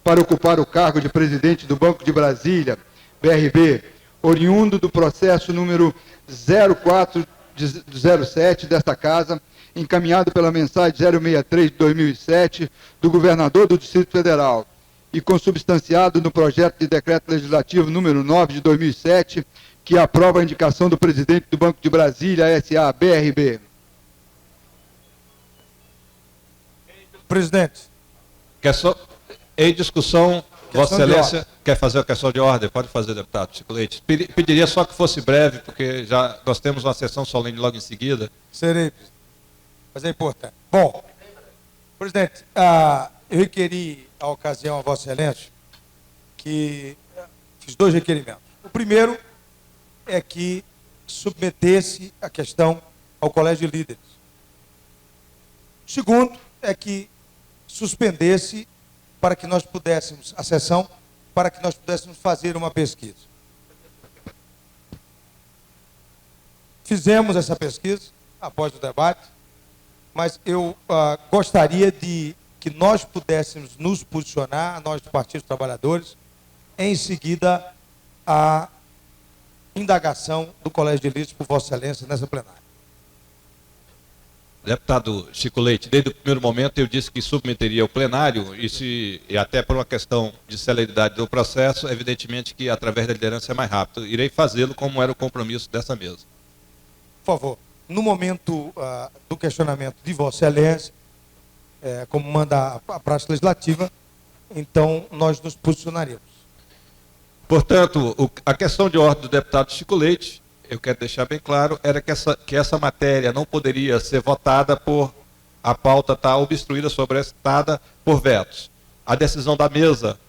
para ocupar o cargo de presidente do Banco de Brasília, BRB, oriundo do processo número 0407 desta Casa, encaminhado pela mensagem 063 de 2007 do governador do Distrito Federal e consubstanciado no projeto de decreto legislativo número 9 de 2007, que aprova a indicação do presidente do Banco de Brasília, SA, BRB. Presidente. Em discussão, Vossa Excelência quer fazer a questão de ordem? Pode fazer, deputado Chico Leite. Pediria só que fosse breve, porque nós temos uma sessão solene logo em seguida. Serei, presidente. Mas é importante. Bom, presidente, eu requeri a ocasião a Vossa Excelência que fiz 2 requerimentos. O primeiro é que submetesse a questão ao Colégio de Líderes. O segundo é que suspendesse para que nós pudéssemos, a sessão, para que nós pudéssemos fazer uma pesquisa. Fizemos essa pesquisa após o debate, mas eu gostaria de que nós pudéssemos nos posicionar, nós do Partido dos Trabalhadores, em seguida a indagação do Colégio de Líderes por Vossa Excelência nessa plenária. Deputado Chico Leite, desde o primeiro momento eu disse que submeteria ao plenário, e até por uma questão de celeridade do processo, evidentemente que através da liderança é mais rápido. Irei fazê-lo como era o compromisso dessa mesa. Por favor, no momento do questionamento de Vossa Excelência, como manda a praxe legislativa, então nós nos posicionaremos. Portanto, a questão de ordem do deputado Chico Leite, eu quero deixar bem claro, era que essa matéria não poderia ser votada por a pauta está obstruída, sobrestada por vetos. A decisão da mesa,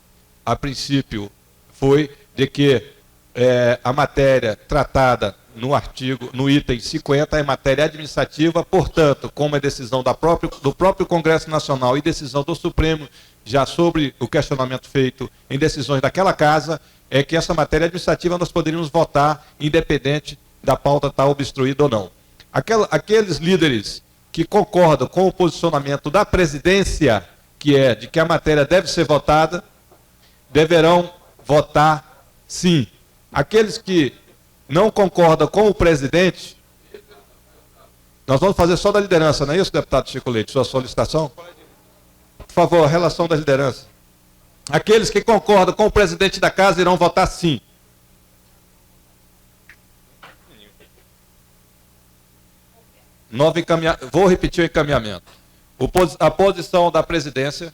a princípio, foi de que a matéria tratada no item 50 é matéria administrativa, portanto, como é decisão do próprio Congresso Nacional e decisão do Supremo, já sobre o questionamento feito em decisões daquela casa, é que essa matéria administrativa nós poderíamos votar independente da pauta estar obstruída ou não. Aqueles líderes que concordam com o posicionamento da presidência, que é de que a matéria deve ser votada, deverão votar sim. Aqueles que não concordam com o presidente, nós vamos fazer só da liderança, não é isso, deputado Chico Leite, sua solicitação? Por favor, relação da liderança. Aqueles que concordam com o presidente da casa irão votar sim. Vou repetir o encaminhamento. A posição da presidência,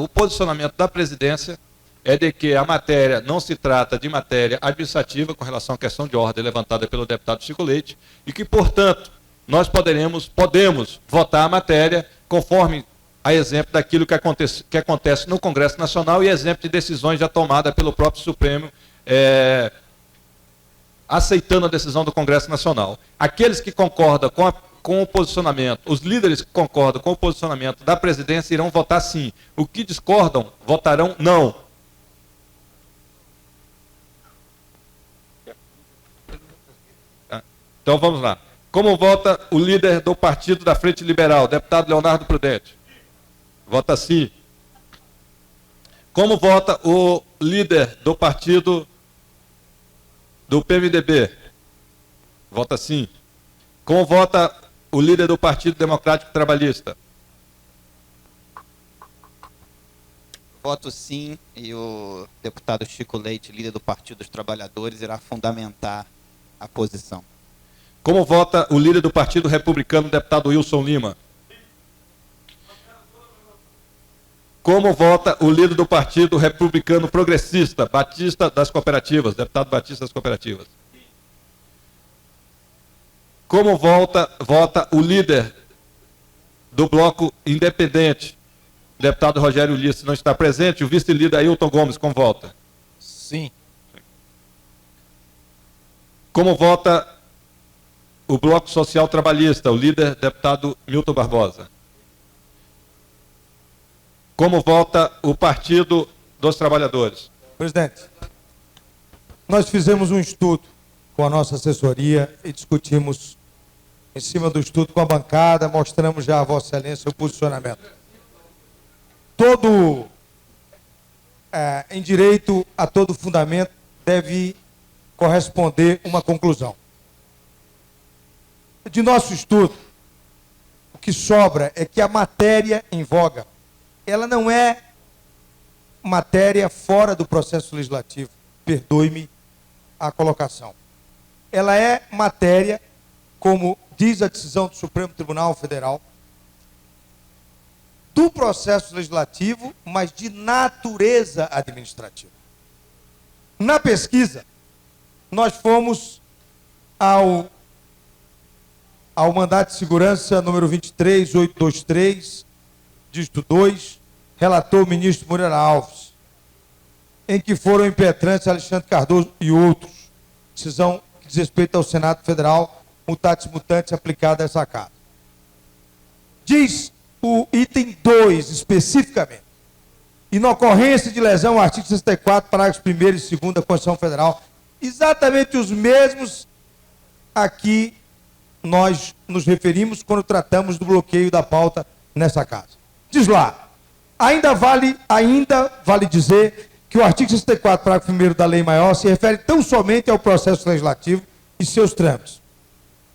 o posicionamento da presidência é de que a matéria não se trata de matéria administrativa com relação à questão de ordem levantada pelo deputado Chico Leite e que, portanto, nós podemos votar a matéria conforme a exemplo daquilo que acontece no Congresso Nacional e exemplo de decisões já tomadas pelo próprio Supremo, aceitando a decisão do Congresso Nacional. Aqueles que concordam com o posicionamento, os líderes que concordam com o posicionamento da presidência irão votar sim. Os que discordam votarão não. Então vamos lá. Como vota o líder do Partido da Frente Liberal, deputado Leonardo Prudente? Vota sim. Como vota o líder do partido do PMDB? Vota sim. Como vota o líder do Partido Democrático Trabalhista? Voto sim, e o deputado Chico Leite, líder do Partido dos Trabalhadores, irá fundamentar a posição. Como vota o líder do Partido Republicano, deputado Wilson Lima? Como vota o líder do Partido Republicano Progressista, Batista das Cooperativas, deputado Batista das Cooperativas? Como vota o líder do Bloco Independente, deputado Rogério Ulisses, não está presente, o vice-líder Ailton Gomes, como vota? Sim. Como vota o Bloco Social Trabalhista, o líder deputado Milton Barbosa? Como vota o Partido dos Trabalhadores? Presidente, nós fizemos um estudo com a nossa assessoria e discutimos em cima do estudo com a bancada, mostramos já a Vossa Excelência o posicionamento. Todo em direito a todo fundamento deve corresponder uma conclusão. De nosso estudo, o que sobra é que a matéria em voga, ela não é matéria fora do processo legislativo, perdoe-me a colocação. Ela é matéria, como diz a decisão do Supremo Tribunal Federal, do processo legislativo, mas de natureza administrativa. Na pesquisa, nós fomos ao mandato de segurança número 23823, dígito 2, relator o ministro Moreira Alves, em que foram impetrantes Alexandre Cardoso e outros. Decisão que diz respeito ao Senado Federal, mutatis mutandis aplicada a essa casa. Diz o item 2, especificamente, inocorrência de lesão, artigo 64, parágrafos 1º e 2º da Constituição Federal, exatamente os mesmos a que nós nos referimos quando tratamos do bloqueio da pauta nessa casa. Diz lá, ainda vale dizer que o artigo 64, parágrafo 1º da Lei Maior se refere tão somente ao processo legislativo e seus trâmites.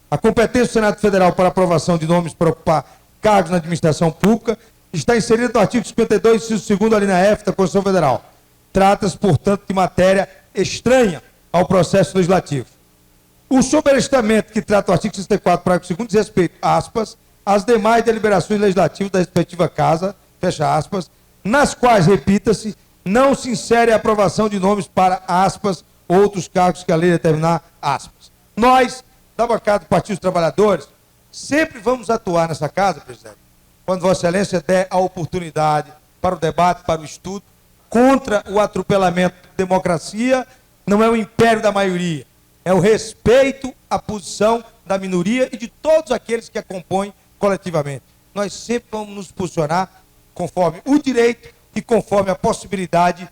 A competência do Senado Federal para aprovação de nomes para ocupar cargos na administração pública está inserida no artigo 52, inciso 2º, alínea F da Constituição Federal. Trata-se, portanto, de matéria estranha ao processo legislativo. O sobrestamento que trata o artigo 64, parágrafo 2º, diz respeito, aspas, às demais deliberações legislativas da respectiva casa, fecha aspas, nas quais, repita-se, não se insere a aprovação de nomes para, aspas, outros cargos que a lei determinar, aspas. Nós da bancada do Partido dos Trabalhadores, sempre vamos atuar nessa casa, presidente, quando Vossa Excelência der a oportunidade para o debate, para o estudo, contra o atropelamento da democracia. Não é o império da maioria, é o respeito à posição da minoria e de todos aqueles que a compõem coletivamente. Nós sempre vamos nos posicionar conforme o direito e conforme a possibilidade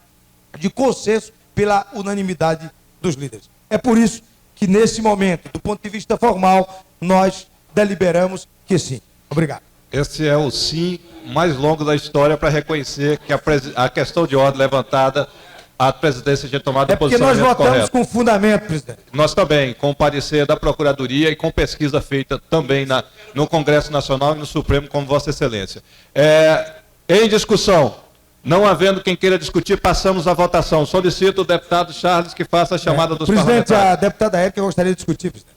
de consenso pela unanimidade dos líderes. É por isso que, nesse momento, do ponto de vista formal, nós deliberamos que sim. Obrigado. Esse é o sim mais longo da história para reconhecer que a questão de ordem levantada, a presidência tinha tomado um posicionamento correto. É porque nós votamos com fundamento, presidente. Nós também, com o parecer da Procuradoria e com pesquisa feita também no Congresso Nacional e no Supremo, como Vossa Excelência. Em discussão, não havendo quem queira discutir, passamos à votação. Solicito o deputado Charles que faça a chamada dos presidente, parlamentares. a deputada Érica gostaria de discutir, presidente.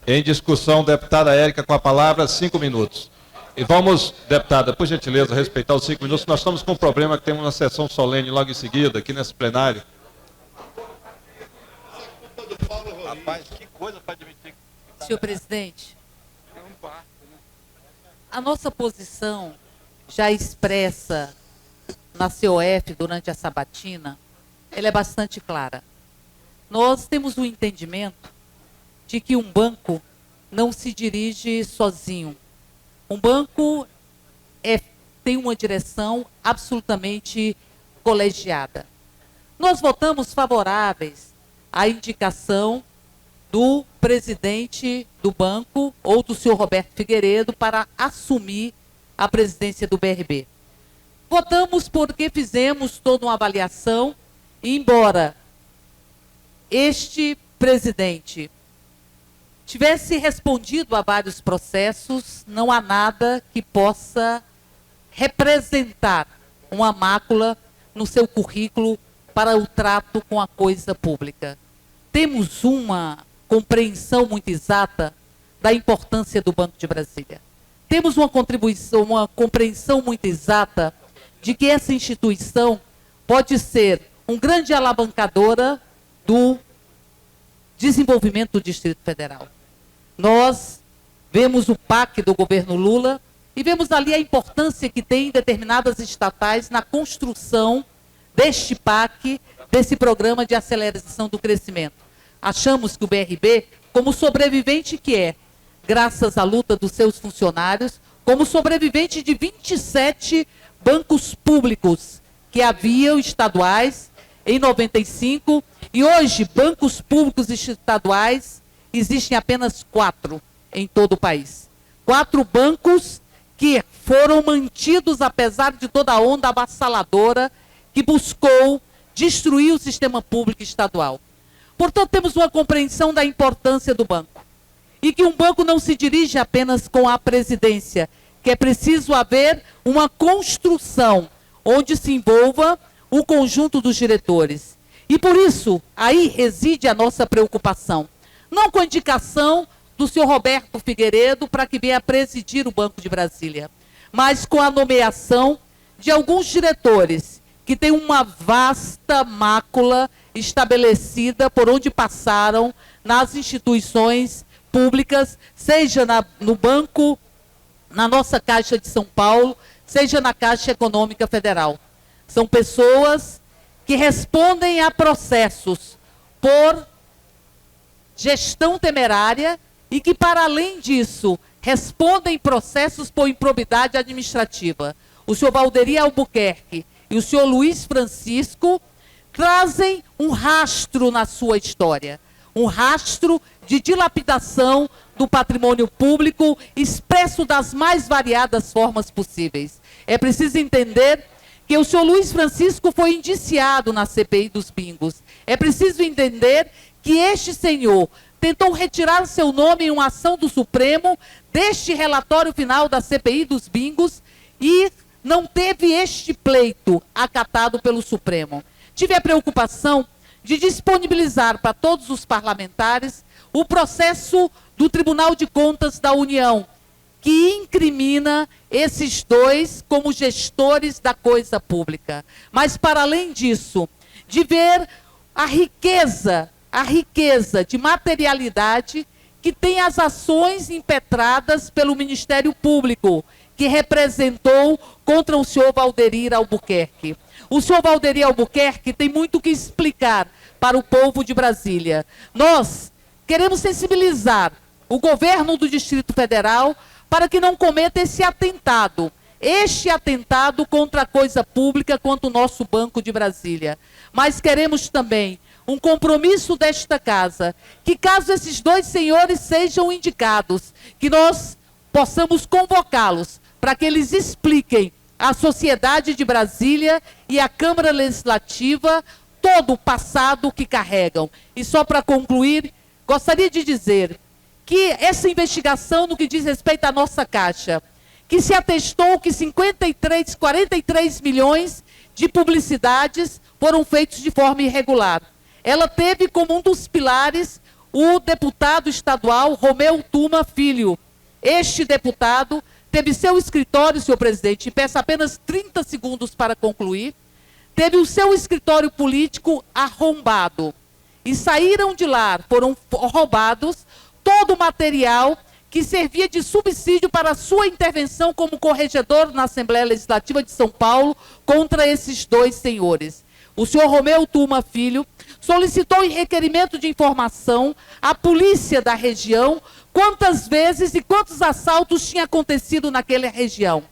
Em discussão, deputada Érica, com a palavra, 5 minutos. E vamos, deputada, por gentileza, respeitar os 5 minutos. Nós estamos com um problema que temos uma sessão solene logo em seguida, aqui nesse plenário. Rapaz, que coisa para admitir. Senhor presidente, a nossa posição já expressa na COF durante a sabatina, ela é bastante clara. Nós temos um entendimento de que um banco não se dirige sozinho. Um banco tem uma direção absolutamente colegiada. Nós votamos favoráveis à indicação do presidente do banco, ou do senhor Roberto Figueiredo, para assumir a presidência do BRB. Votamos porque fizemos toda uma avaliação, e embora este presidente tivesse respondido a vários processos, não há nada que possa representar uma mácula no seu currículo para o trato com a coisa pública. Temos uma compreensão muito exata da importância do Banco de Brasília. Temos uma compreensão muito exata de que essa instituição pode ser uma grande alavancadora do desenvolvimento do Distrito Federal. Nós vemos o PAC do governo Lula e vemos ali a importância que tem determinadas estatais na construção deste PAC, desse programa de aceleração do crescimento. Achamos que o BRB, como sobrevivente que é, graças à luta dos seus funcionários, como sobrevivente de 27 bancos públicos que haviam estaduais em 95, e hoje bancos públicos estaduais existem apenas 4 em todo o país. 4 bancos que foram mantidos apesar de toda a onda avassaladora que buscou destruir o sistema público estadual. Portanto, temos uma compreensão da importância do banco. E que um banco não se dirige apenas com a presidência, que é preciso haver uma construção onde se envolva o conjunto dos diretores. E por isso, aí reside a nossa preocupação. Não com a indicação do senhor Roberto Figueiredo para que venha presidir o Banco de Brasília, mas com a nomeação de alguns diretores que têm uma vasta mácula estabelecida por onde passaram nas instituições públicas, seja no banco, na nossa Caixa de São Paulo, seja na Caixa Econômica Federal. São pessoas que respondem a processos por gestão temerária e que, para além disso, respondem processos por improbidade administrativa. O senhor Valderi Albuquerque e o senhor Luiz Francisco trazem um rastro na sua história, um rastro de dilapidação do patrimônio público expresso das mais variadas formas possíveis. É preciso entender que o senhor Luiz Francisco foi indiciado na CPI dos bingos. É preciso entender que este senhor tentou retirar seu nome em uma ação do Supremo deste relatório final da CPI dos bingos e não teve este pleito acatado pelo Supremo. Tive a preocupação de disponibilizar para todos os parlamentares o processo do Tribunal de Contas da União, que incrimina esses dois como gestores da coisa pública. Mas, para além disso, de ver a riqueza de materialidade que tem as ações impetradas pelo Ministério Público, que representou contra o senhor Valderir Albuquerque. O senhor Valderir Albuquerque tem muito o que explicar para o povo de Brasília. Nós queremos sensibilizar o governo do Distrito Federal para que não cometa este atentado contra a coisa pública, contra o nosso Banco de Brasília. Mas queremos também um compromisso desta casa, que caso esses dois senhores sejam indicados, que nós possamos convocá-los para que eles expliquem à sociedade de Brasília e à Câmara Legislativa todo o passado que carregam. E só para concluir, gostaria de dizer que essa investigação, no que diz respeito à nossa Caixa, que se atestou que 43 milhões de publicidades foram feitos de forma irregular. Ela teve como um dos pilares o deputado estadual Romeu Tuma Filho. Este deputado teve seu escritório, senhor presidente, e peço apenas 30 segundos para concluir, teve o seu escritório político arrombado. E saíram de lá, foram roubados todo o material que servia de subsídio para a sua intervenção como corregedor na Assembleia Legislativa de São Paulo contra esses dois senhores. O senhor Romeu Tuma Filho solicitou em requerimento de informação à polícia da região quantas vezes e quantos assaltos tinha acontecido naquela região.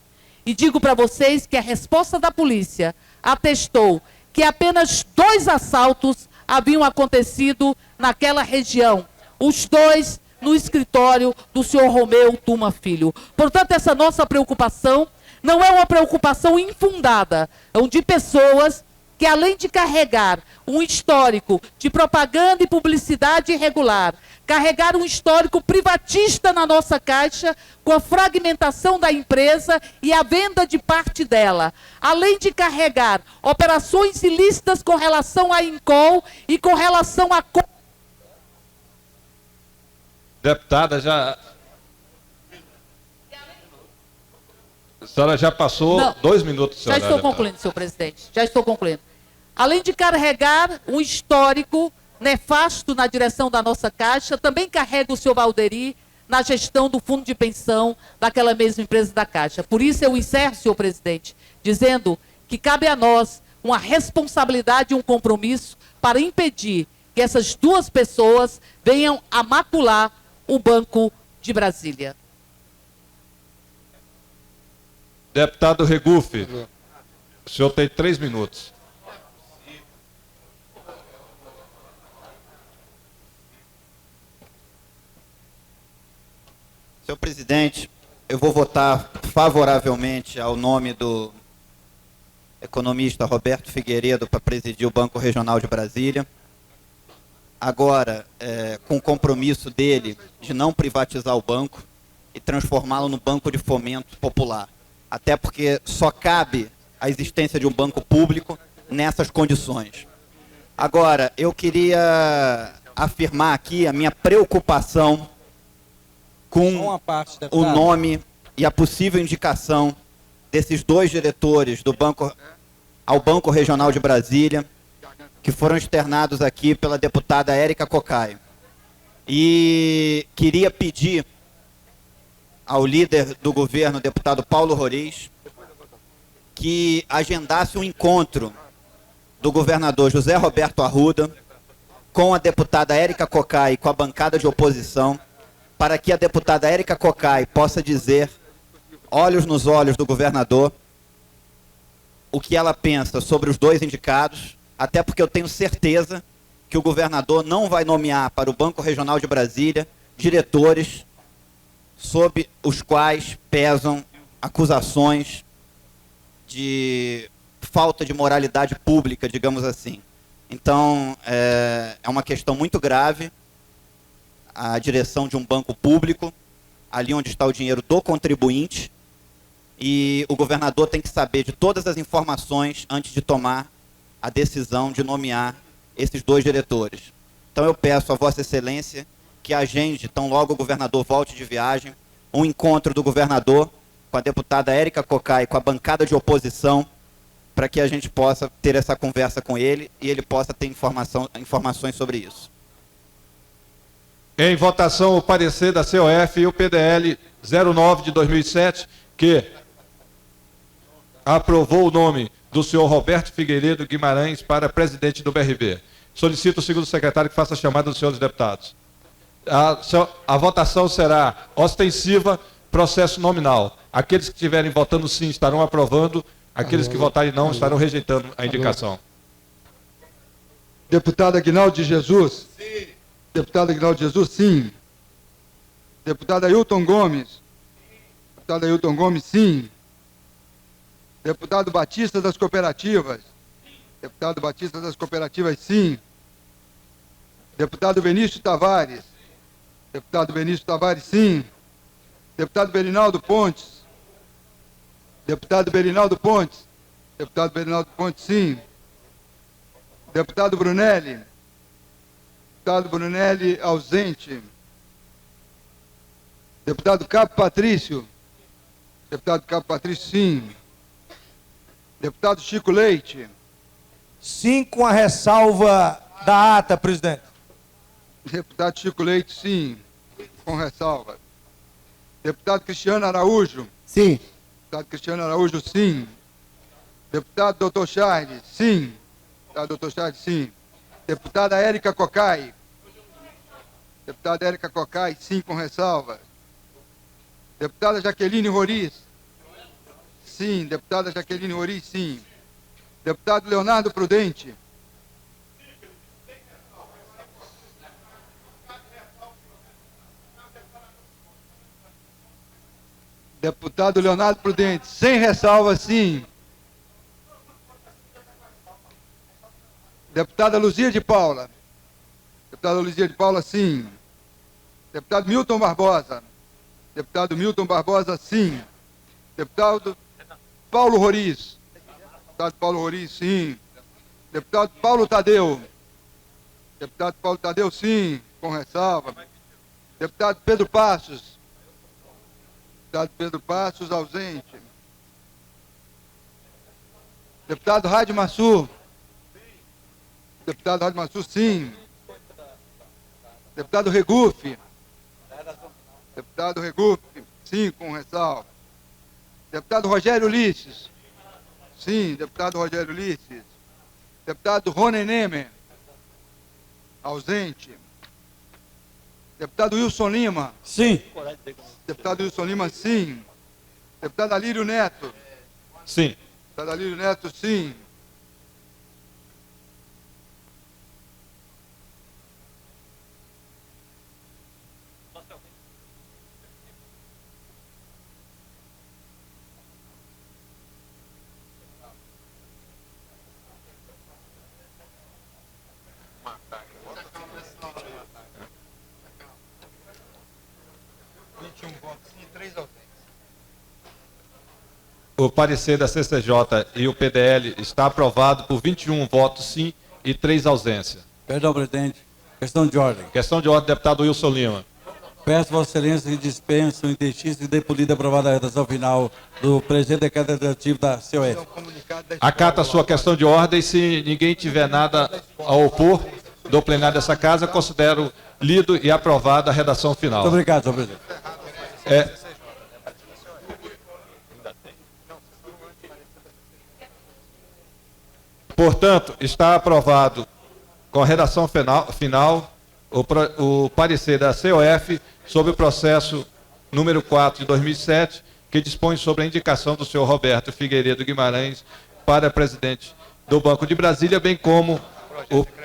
E digo para vocês que a resposta da polícia atestou que apenas 2 assaltos haviam acontecido naquela região. Os 2 no escritório do senhor Romeu Tuma Filho. Portanto, essa nossa preocupação não é uma preocupação infundada, é de pessoas que, além de carregar um histórico de propaganda e publicidade irregular, carregar um histórico privatista na nossa Caixa, com a fragmentação da empresa e a venda de parte dela, além de carregar operações ilícitas com relação à Incol e com relação à... Deputada, a senhora já passou 2 minutos. Já estou concluindo, senhor presidente. Já estou concluindo. Além de carregar um histórico nefasto na direção da nossa Caixa, também carrega o senhor Valderir na gestão do fundo de pensão daquela mesma empresa da Caixa. Por isso eu encerro, senhor presidente, dizendo que cabe a nós uma responsabilidade e um compromisso para impedir que essas 2 pessoas venham a macular o Banco de Brasília. Deputado Regufe, o senhor tem 3 minutos. Senhor presidente, eu vou votar favoravelmente ao nome do economista Roberto Figueiredo para presidir o Banco Regional de Brasília. Agora, com o compromisso dele de não privatizar o banco e transformá-lo no banco de fomento popular. Até porque só cabe a existência de um banco público nessas condições. Agora, eu queria afirmar aqui a minha preocupação com o nome e a possível indicação desses 2 diretores do banco, ao Banco Regional de Brasília, que foram externados aqui pela deputada Érica Cocai. E queria pedir ao líder do governo, deputado Paulo Roriz, que agendasse um encontro do governador José Roberto Arruda com a deputada Érica Cocai e com a bancada de oposição, para que a deputada Érica Cocai possa dizer, olhos nos olhos do governador, o que ela pensa sobre os 2 indicados, até porque eu tenho certeza que o governador não vai nomear para o Banco Regional de Brasília diretores sob os quais pesam acusações de falta de moralidade pública, digamos assim. Então, é uma questão muito grave a direção de um banco público, ali onde está o dinheiro do contribuinte, e o governador tem que saber de todas as informações antes de tomar a decisão de nomear esses 2 diretores. Então eu peço a Vossa Excelência que agende, tão logo o governador volte de viagem, um encontro do governador com a deputada Érica Cocai, com a bancada de oposição, para que a gente possa ter essa conversa com ele e ele possa ter informações sobre isso. Em votação, o parecer da COF e o PDL 09 de 2007, que aprovou o nome do senhor Roberto Figueiredo Guimarães para presidente do BRB. Solicito o segundo secretário que faça a chamada dos senhores deputados. A votação será ostensiva, processo nominal. Aqueles que estiverem votando sim estarão aprovando, aqueles que votarem não estarão rejeitando a indicação. Deputado Aguinaldo de Jesus? Sim. Deputado Aguinaldo de Jesus, sim. Deputado Ailton Gomes? Deputado Ailton Gomes, sim. Deputado Batista das Cooperativas? Deputado Batista das Cooperativas, sim. Deputado Benício Tavares? Deputado Benício Tavares, sim. Deputado Berinaldo Pontes? Deputado Berinaldo Pontes? Deputado Berinaldo Pontes, sim. Deputado Brunelli? Deputado Brunelli, ausente. Deputado Capo Patrício? Deputado Capo Patrício, sim. Deputado Chico Leite? Sim, com a ressalva da ata, presidente. Deputado Chico Leite, sim, com ressalva. Deputado Cristiano Araújo? Sim. Deputado Cristiano Araújo, sim. Deputado Dr. Charles? Sim. Deputado Dr. Charles, sim. Deputada Érica Cocai? Deputada Érica Cocai, sim, com ressalva. Deputada Jaqueline Roriz? Sim. Deputada Jaqueline Roriz, sim. Deputado Leonardo Prudente? Deputado Leonardo Prudente, sem ressalva, sim. Deputada Luzia de Paula? Deputada Luzia de Paula, sim. Deputado Milton Barbosa? Deputado Milton Barbosa, sim. Deputado Paulo Roriz? Deputado Paulo Roriz, sim. Deputado Paulo Tadeu? Deputado Paulo Tadeu, sim, com ressalva. Deputado Pedro Passos? Deputado Pedro Passos, ausente. Deputado Rádio Massur? Deputado Rádio Massur, sim. Deputado Regufe? Deputado Regufe, sim, com ressalva. Deputado Rogério Ulisses? Sim, deputado Rogério Ulisses. Deputado Rony Nemer? Ausente. Deputado Wilson Lima? Sim. Deputado Wilson Lima, sim. Deputado Alírio Neto? Sim. Deputado Alírio Neto, sim. O parecer da CCJ e o PDL está aprovado por 21 votos sim e 3 ausências. Perdão, presidente. Questão de ordem. Questão de ordem, deputado Wilson Lima. Peço, Vossa Excelência, que dispense o interdício e dê por lida aprovada a redação final do presente decreto legislativo da COF. Acata a sua questão de ordem e se ninguém tiver nada a opor do plenário dessa casa, considero lido e aprovada a redação final. Muito obrigado, senhor presidente. Portanto, está aprovado com a redação final o parecer da COF sobre o processo número 4 de 2007, que dispõe sobre a indicação do senhor Roberto Figueiredo Guimarães para presidente do Banco de Brasília, bem como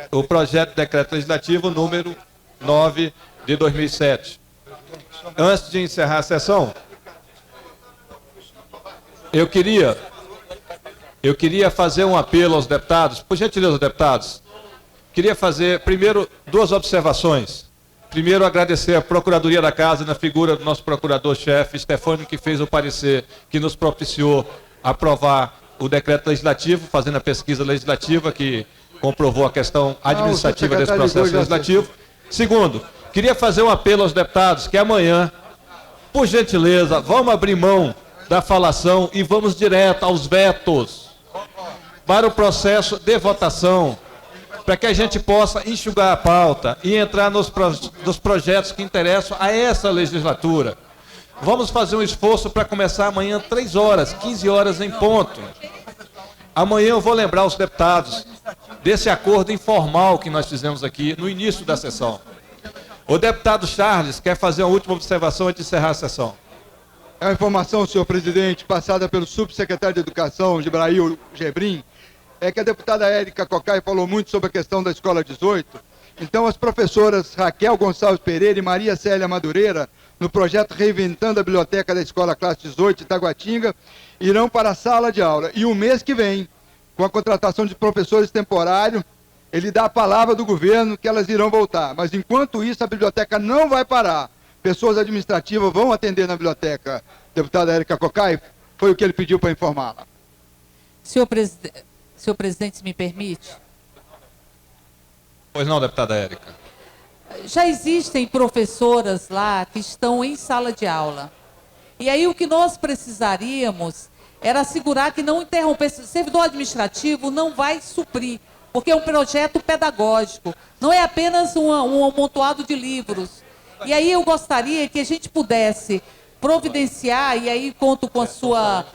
o projeto de decreto legislativo número 9 de 2007. Antes de encerrar a sessão, eu queria fazer um apelo aos deputados, por gentileza, deputados. Queria fazer, primeiro, 2 observações. Primeiro, agradecer à Procuradoria da Casa, na figura do nosso procurador-chefe, Stefânio, que fez o parecer, que nos propiciou aprovar o decreto legislativo, fazendo a pesquisa legislativa, que comprovou a questão administrativa desse processo legislativo. Segundo, queria fazer um apelo aos deputados que amanhã, por gentileza, vamos abrir mão da falação e vamos direto aos vetos para o processo de votação, para que a gente possa enxugar a pauta e entrar nos projetos que interessam a essa legislatura. Vamos fazer um esforço para começar amanhã 3 horas, 15 horas em ponto. Amanhã eu vou lembrar os deputados desse acordo informal que nós fizemos aqui no início da sessão. O deputado Charles quer fazer uma última observação antes de encerrar a sessão. É uma informação, senhor presidente, passada pelo subsecretário de Educação, Gibrail Gebrim, é que a deputada Érica Cocai falou muito sobre a questão da Escola 18. Então, as professoras Raquel Gonçalves Pereira e Maria Célia Madureira, no projeto Reinventando a Biblioteca da Escola Classe 18 de Taguatinga, irão para a sala de aula. E o mês que vem, com a contratação de professores temporários, ele dá a palavra do governo que elas irão voltar. Mas, enquanto isso, a biblioteca não vai parar. Pessoas administrativas vão atender na biblioteca. Deputada Érica Cocai, foi o que ele pediu para informá-la. Senhor presidente, se me permite? Pois não, deputada Érica. Já existem professoras lá que estão em sala de aula. E aí o que nós precisaríamos era assegurar que não interrompesse. O servidor administrativo não vai suprir, porque é um projeto pedagógico. Não é apenas um amontoado de livros. E aí eu gostaria que a gente pudesse providenciar, e aí conto com a sua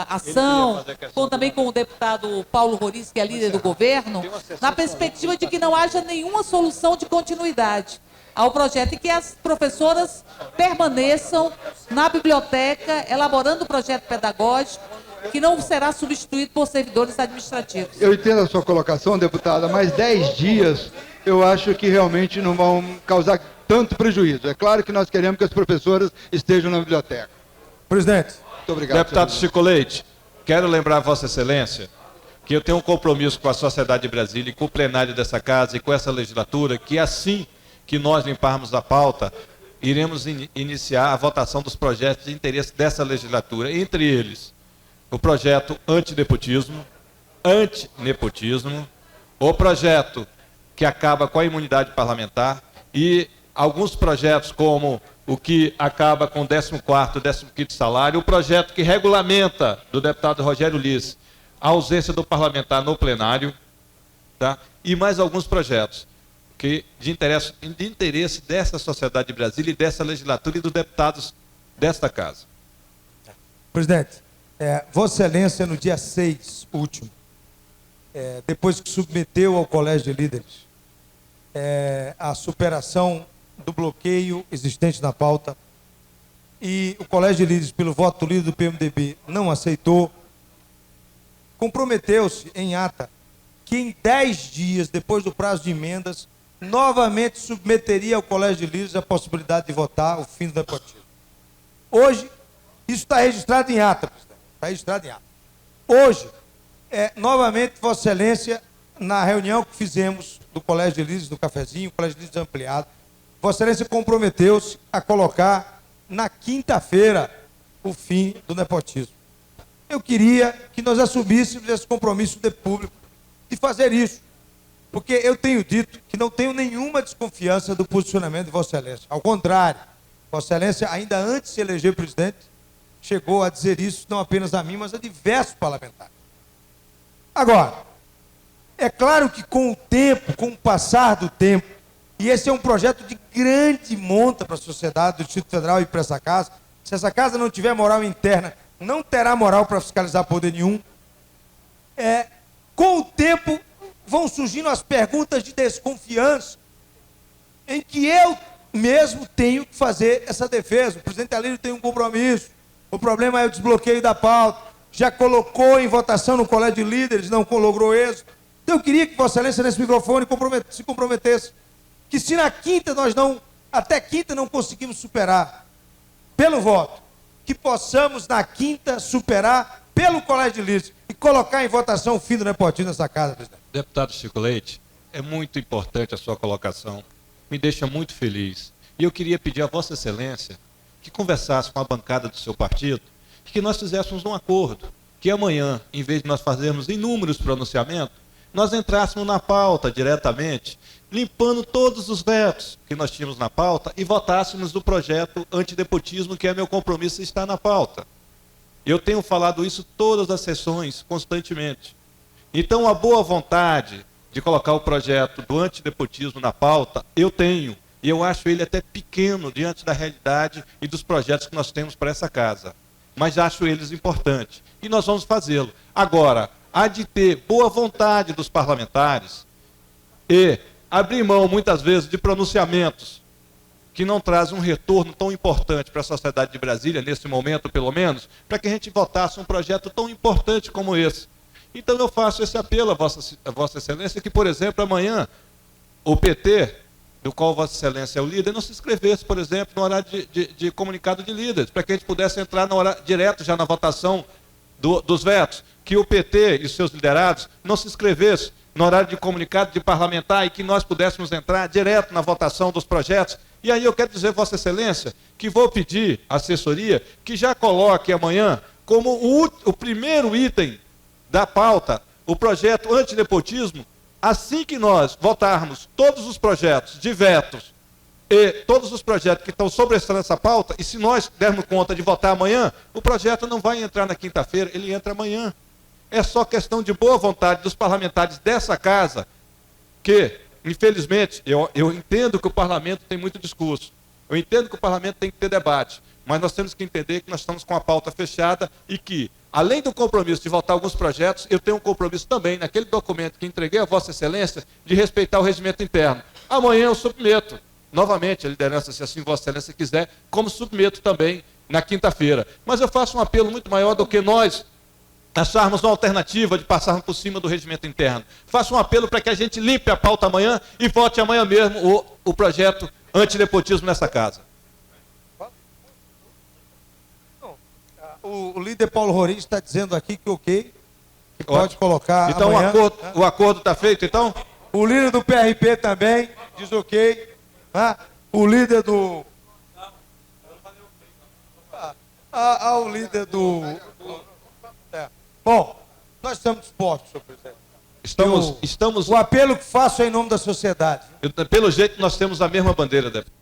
ação, conto também com o deputado Paulo Roriz, que é líder do governo, na perspectiva de que não haja nenhuma solução de continuidade ao projeto e que as professoras permaneçam na biblioteca, elaborando o projeto pedagógico, que não será substituído por servidores administrativos. Eu entendo a sua colocação, deputada, mas 10 dias eu acho que realmente não vão causar tanto prejuízo. É claro que nós queremos que as professoras estejam na biblioteca. Presidente. Muito obrigado. Deputado Chico Leite, quero lembrar a Vossa Excelência que eu tenho um compromisso com a sociedade de Brasília e com o plenário dessa casa e com essa legislatura, que assim que nós limparmos a pauta, iremos iniciar a votação dos projetos de interesse dessa legislatura, entre eles o projeto antinepotismo, o projeto que acaba com a imunidade parlamentar e alguns projetos como o que acaba com o 14º, 15º salário, o projeto que regulamenta, do deputado Rogério Liz, a ausência do parlamentar no plenário, tá? E mais alguns projetos que de interesse dessa sociedade de Brasília e dessa legislatura e dos deputados desta casa. Presidente, Vossa Excelência, no dia 6, último, depois que submeteu ao Colégio de Líderes a superação do bloqueio existente na pauta, e o Colégio de Líderes, pelo voto do líder do PMDB, não aceitou, comprometeu-se em ata que em 10 dias, depois do prazo de emendas, novamente submeteria ao Colégio de Líderes a possibilidade de votar o fim do nepotismo. Hoje, isso está registrado em ata, presidente. Está registrado em ata. Hoje, novamente, Vossa Excelência, na reunião que fizemos do Colégio de Líderes, do cafezinho, Colégio de Líderes ampliado, Vossa Excelência comprometeu-se a colocar na quinta-feira o fim do nepotismo. Eu queria que nós assumíssemos esse compromisso de público de fazer isso, porque eu tenho dito que não tenho nenhuma desconfiança do posicionamento de Vossa Excelência. Ao contrário, Vossa Excelência, ainda antes de se eleger presidente, chegou a dizer isso não apenas a mim, mas a diversos parlamentares. Agora, é claro que com o tempo, com o passar do tempo, e esse é um projeto de grande monta para a sociedade do Distrito Federal e para essa casa, se essa casa não tiver moral interna, não terá moral para fiscalizar poder nenhum. Com o tempo, vão surgindo as perguntas de desconfiança, em que eu mesmo tenho que fazer essa defesa. O presidente Alírio tem um compromisso, o problema é o desbloqueio da pauta, já colocou em votação no Colégio de Líderes, não logrou êxito. Então eu queria que Vossa Excelência nesse microfone se comprometesse, que se na quinta até quinta não conseguimos superar pelo voto, que possamos na quinta superar pelo Colégio de Líderes e colocar em votação o fim do nepotismo nessa casa, presidente. Deputado Chico Leite, é muito importante a sua colocação, me deixa muito feliz. E eu queria pedir a Vossa Excelência que conversasse com a bancada do seu partido e que nós fizéssemos um acordo, que amanhã, em vez de nós fazermos inúmeros pronunciamentos, nós entrássemos na pauta diretamente, limpando todos os vetos que nós tínhamos na pauta e votássemos o projeto antidepotismo, que é meu compromisso, está na pauta. Eu tenho falado isso todas as sessões, constantemente. Então, a boa vontade de colocar o projeto do antidepotismo na pauta, eu tenho. E eu acho ele até pequeno diante da realidade e dos projetos que nós temos para essa casa. Mas acho eles importantes. E nós vamos fazê-lo. Agora, há de ter boa vontade dos parlamentares e abrir mão, muitas vezes, de pronunciamentos que não trazem um retorno tão importante para a sociedade de Brasília, nesse momento, pelo menos, para que a gente votasse um projeto tão importante como esse. Então eu faço esse apelo a Vossa Excelência, que, por exemplo, amanhã, o PT, do qual Vossa Excelência é o líder, não se inscrevesse, por exemplo, no horário de comunicado de líderes, para que a gente pudesse entrar no horário, direto já na votação dos vetos, que o PT e seus liderados não se inscrevessem no horário de comunicado de parlamentar e que nós pudéssemos entrar direto na votação dos projetos. E aí eu quero dizer, Vossa Excelência, que vou pedir à assessoria que já coloque amanhã como o primeiro item da pauta o projeto antinepotismo, assim que nós votarmos todos os projetos de vetos e todos os projetos que estão sobrestando essa pauta, e se nós dermos conta de votar amanhã, o projeto não vai entrar na quinta-feira, ele entra amanhã. É só questão de boa vontade dos parlamentares dessa casa, que, infelizmente, eu entendo que o parlamento tem muito discurso, eu entendo que o parlamento tem que ter debate, mas nós temos que entender que nós estamos com a pauta fechada e que, além do compromisso de votar alguns projetos, eu tenho um compromisso também, naquele documento que entreguei a Vossa Excelência, de respeitar o regimento interno. Amanhã eu submeto, novamente, a liderança, se assim Vossa Excelência quiser, como submeto também na quinta-feira. Mas eu faço um apelo muito maior do que nós acharmos uma alternativa de passarmos por cima do regimento interno. Faço um apelo para que a gente limpe a pauta amanhã e vote amanhã mesmo o projeto antinepotismo nessa casa. O líder Paulo Roriz está dizendo aqui que ok, que pode colocar então amanhã. O acordo está feito, então? O líder do PRP também diz ok. O líder do... o líder do... Bom, nós estamos dispostos, senhor presidente. Estamos... O apelo que faço é em nome da sociedade. Pelo jeito, nós temos a mesma bandeira, deputado.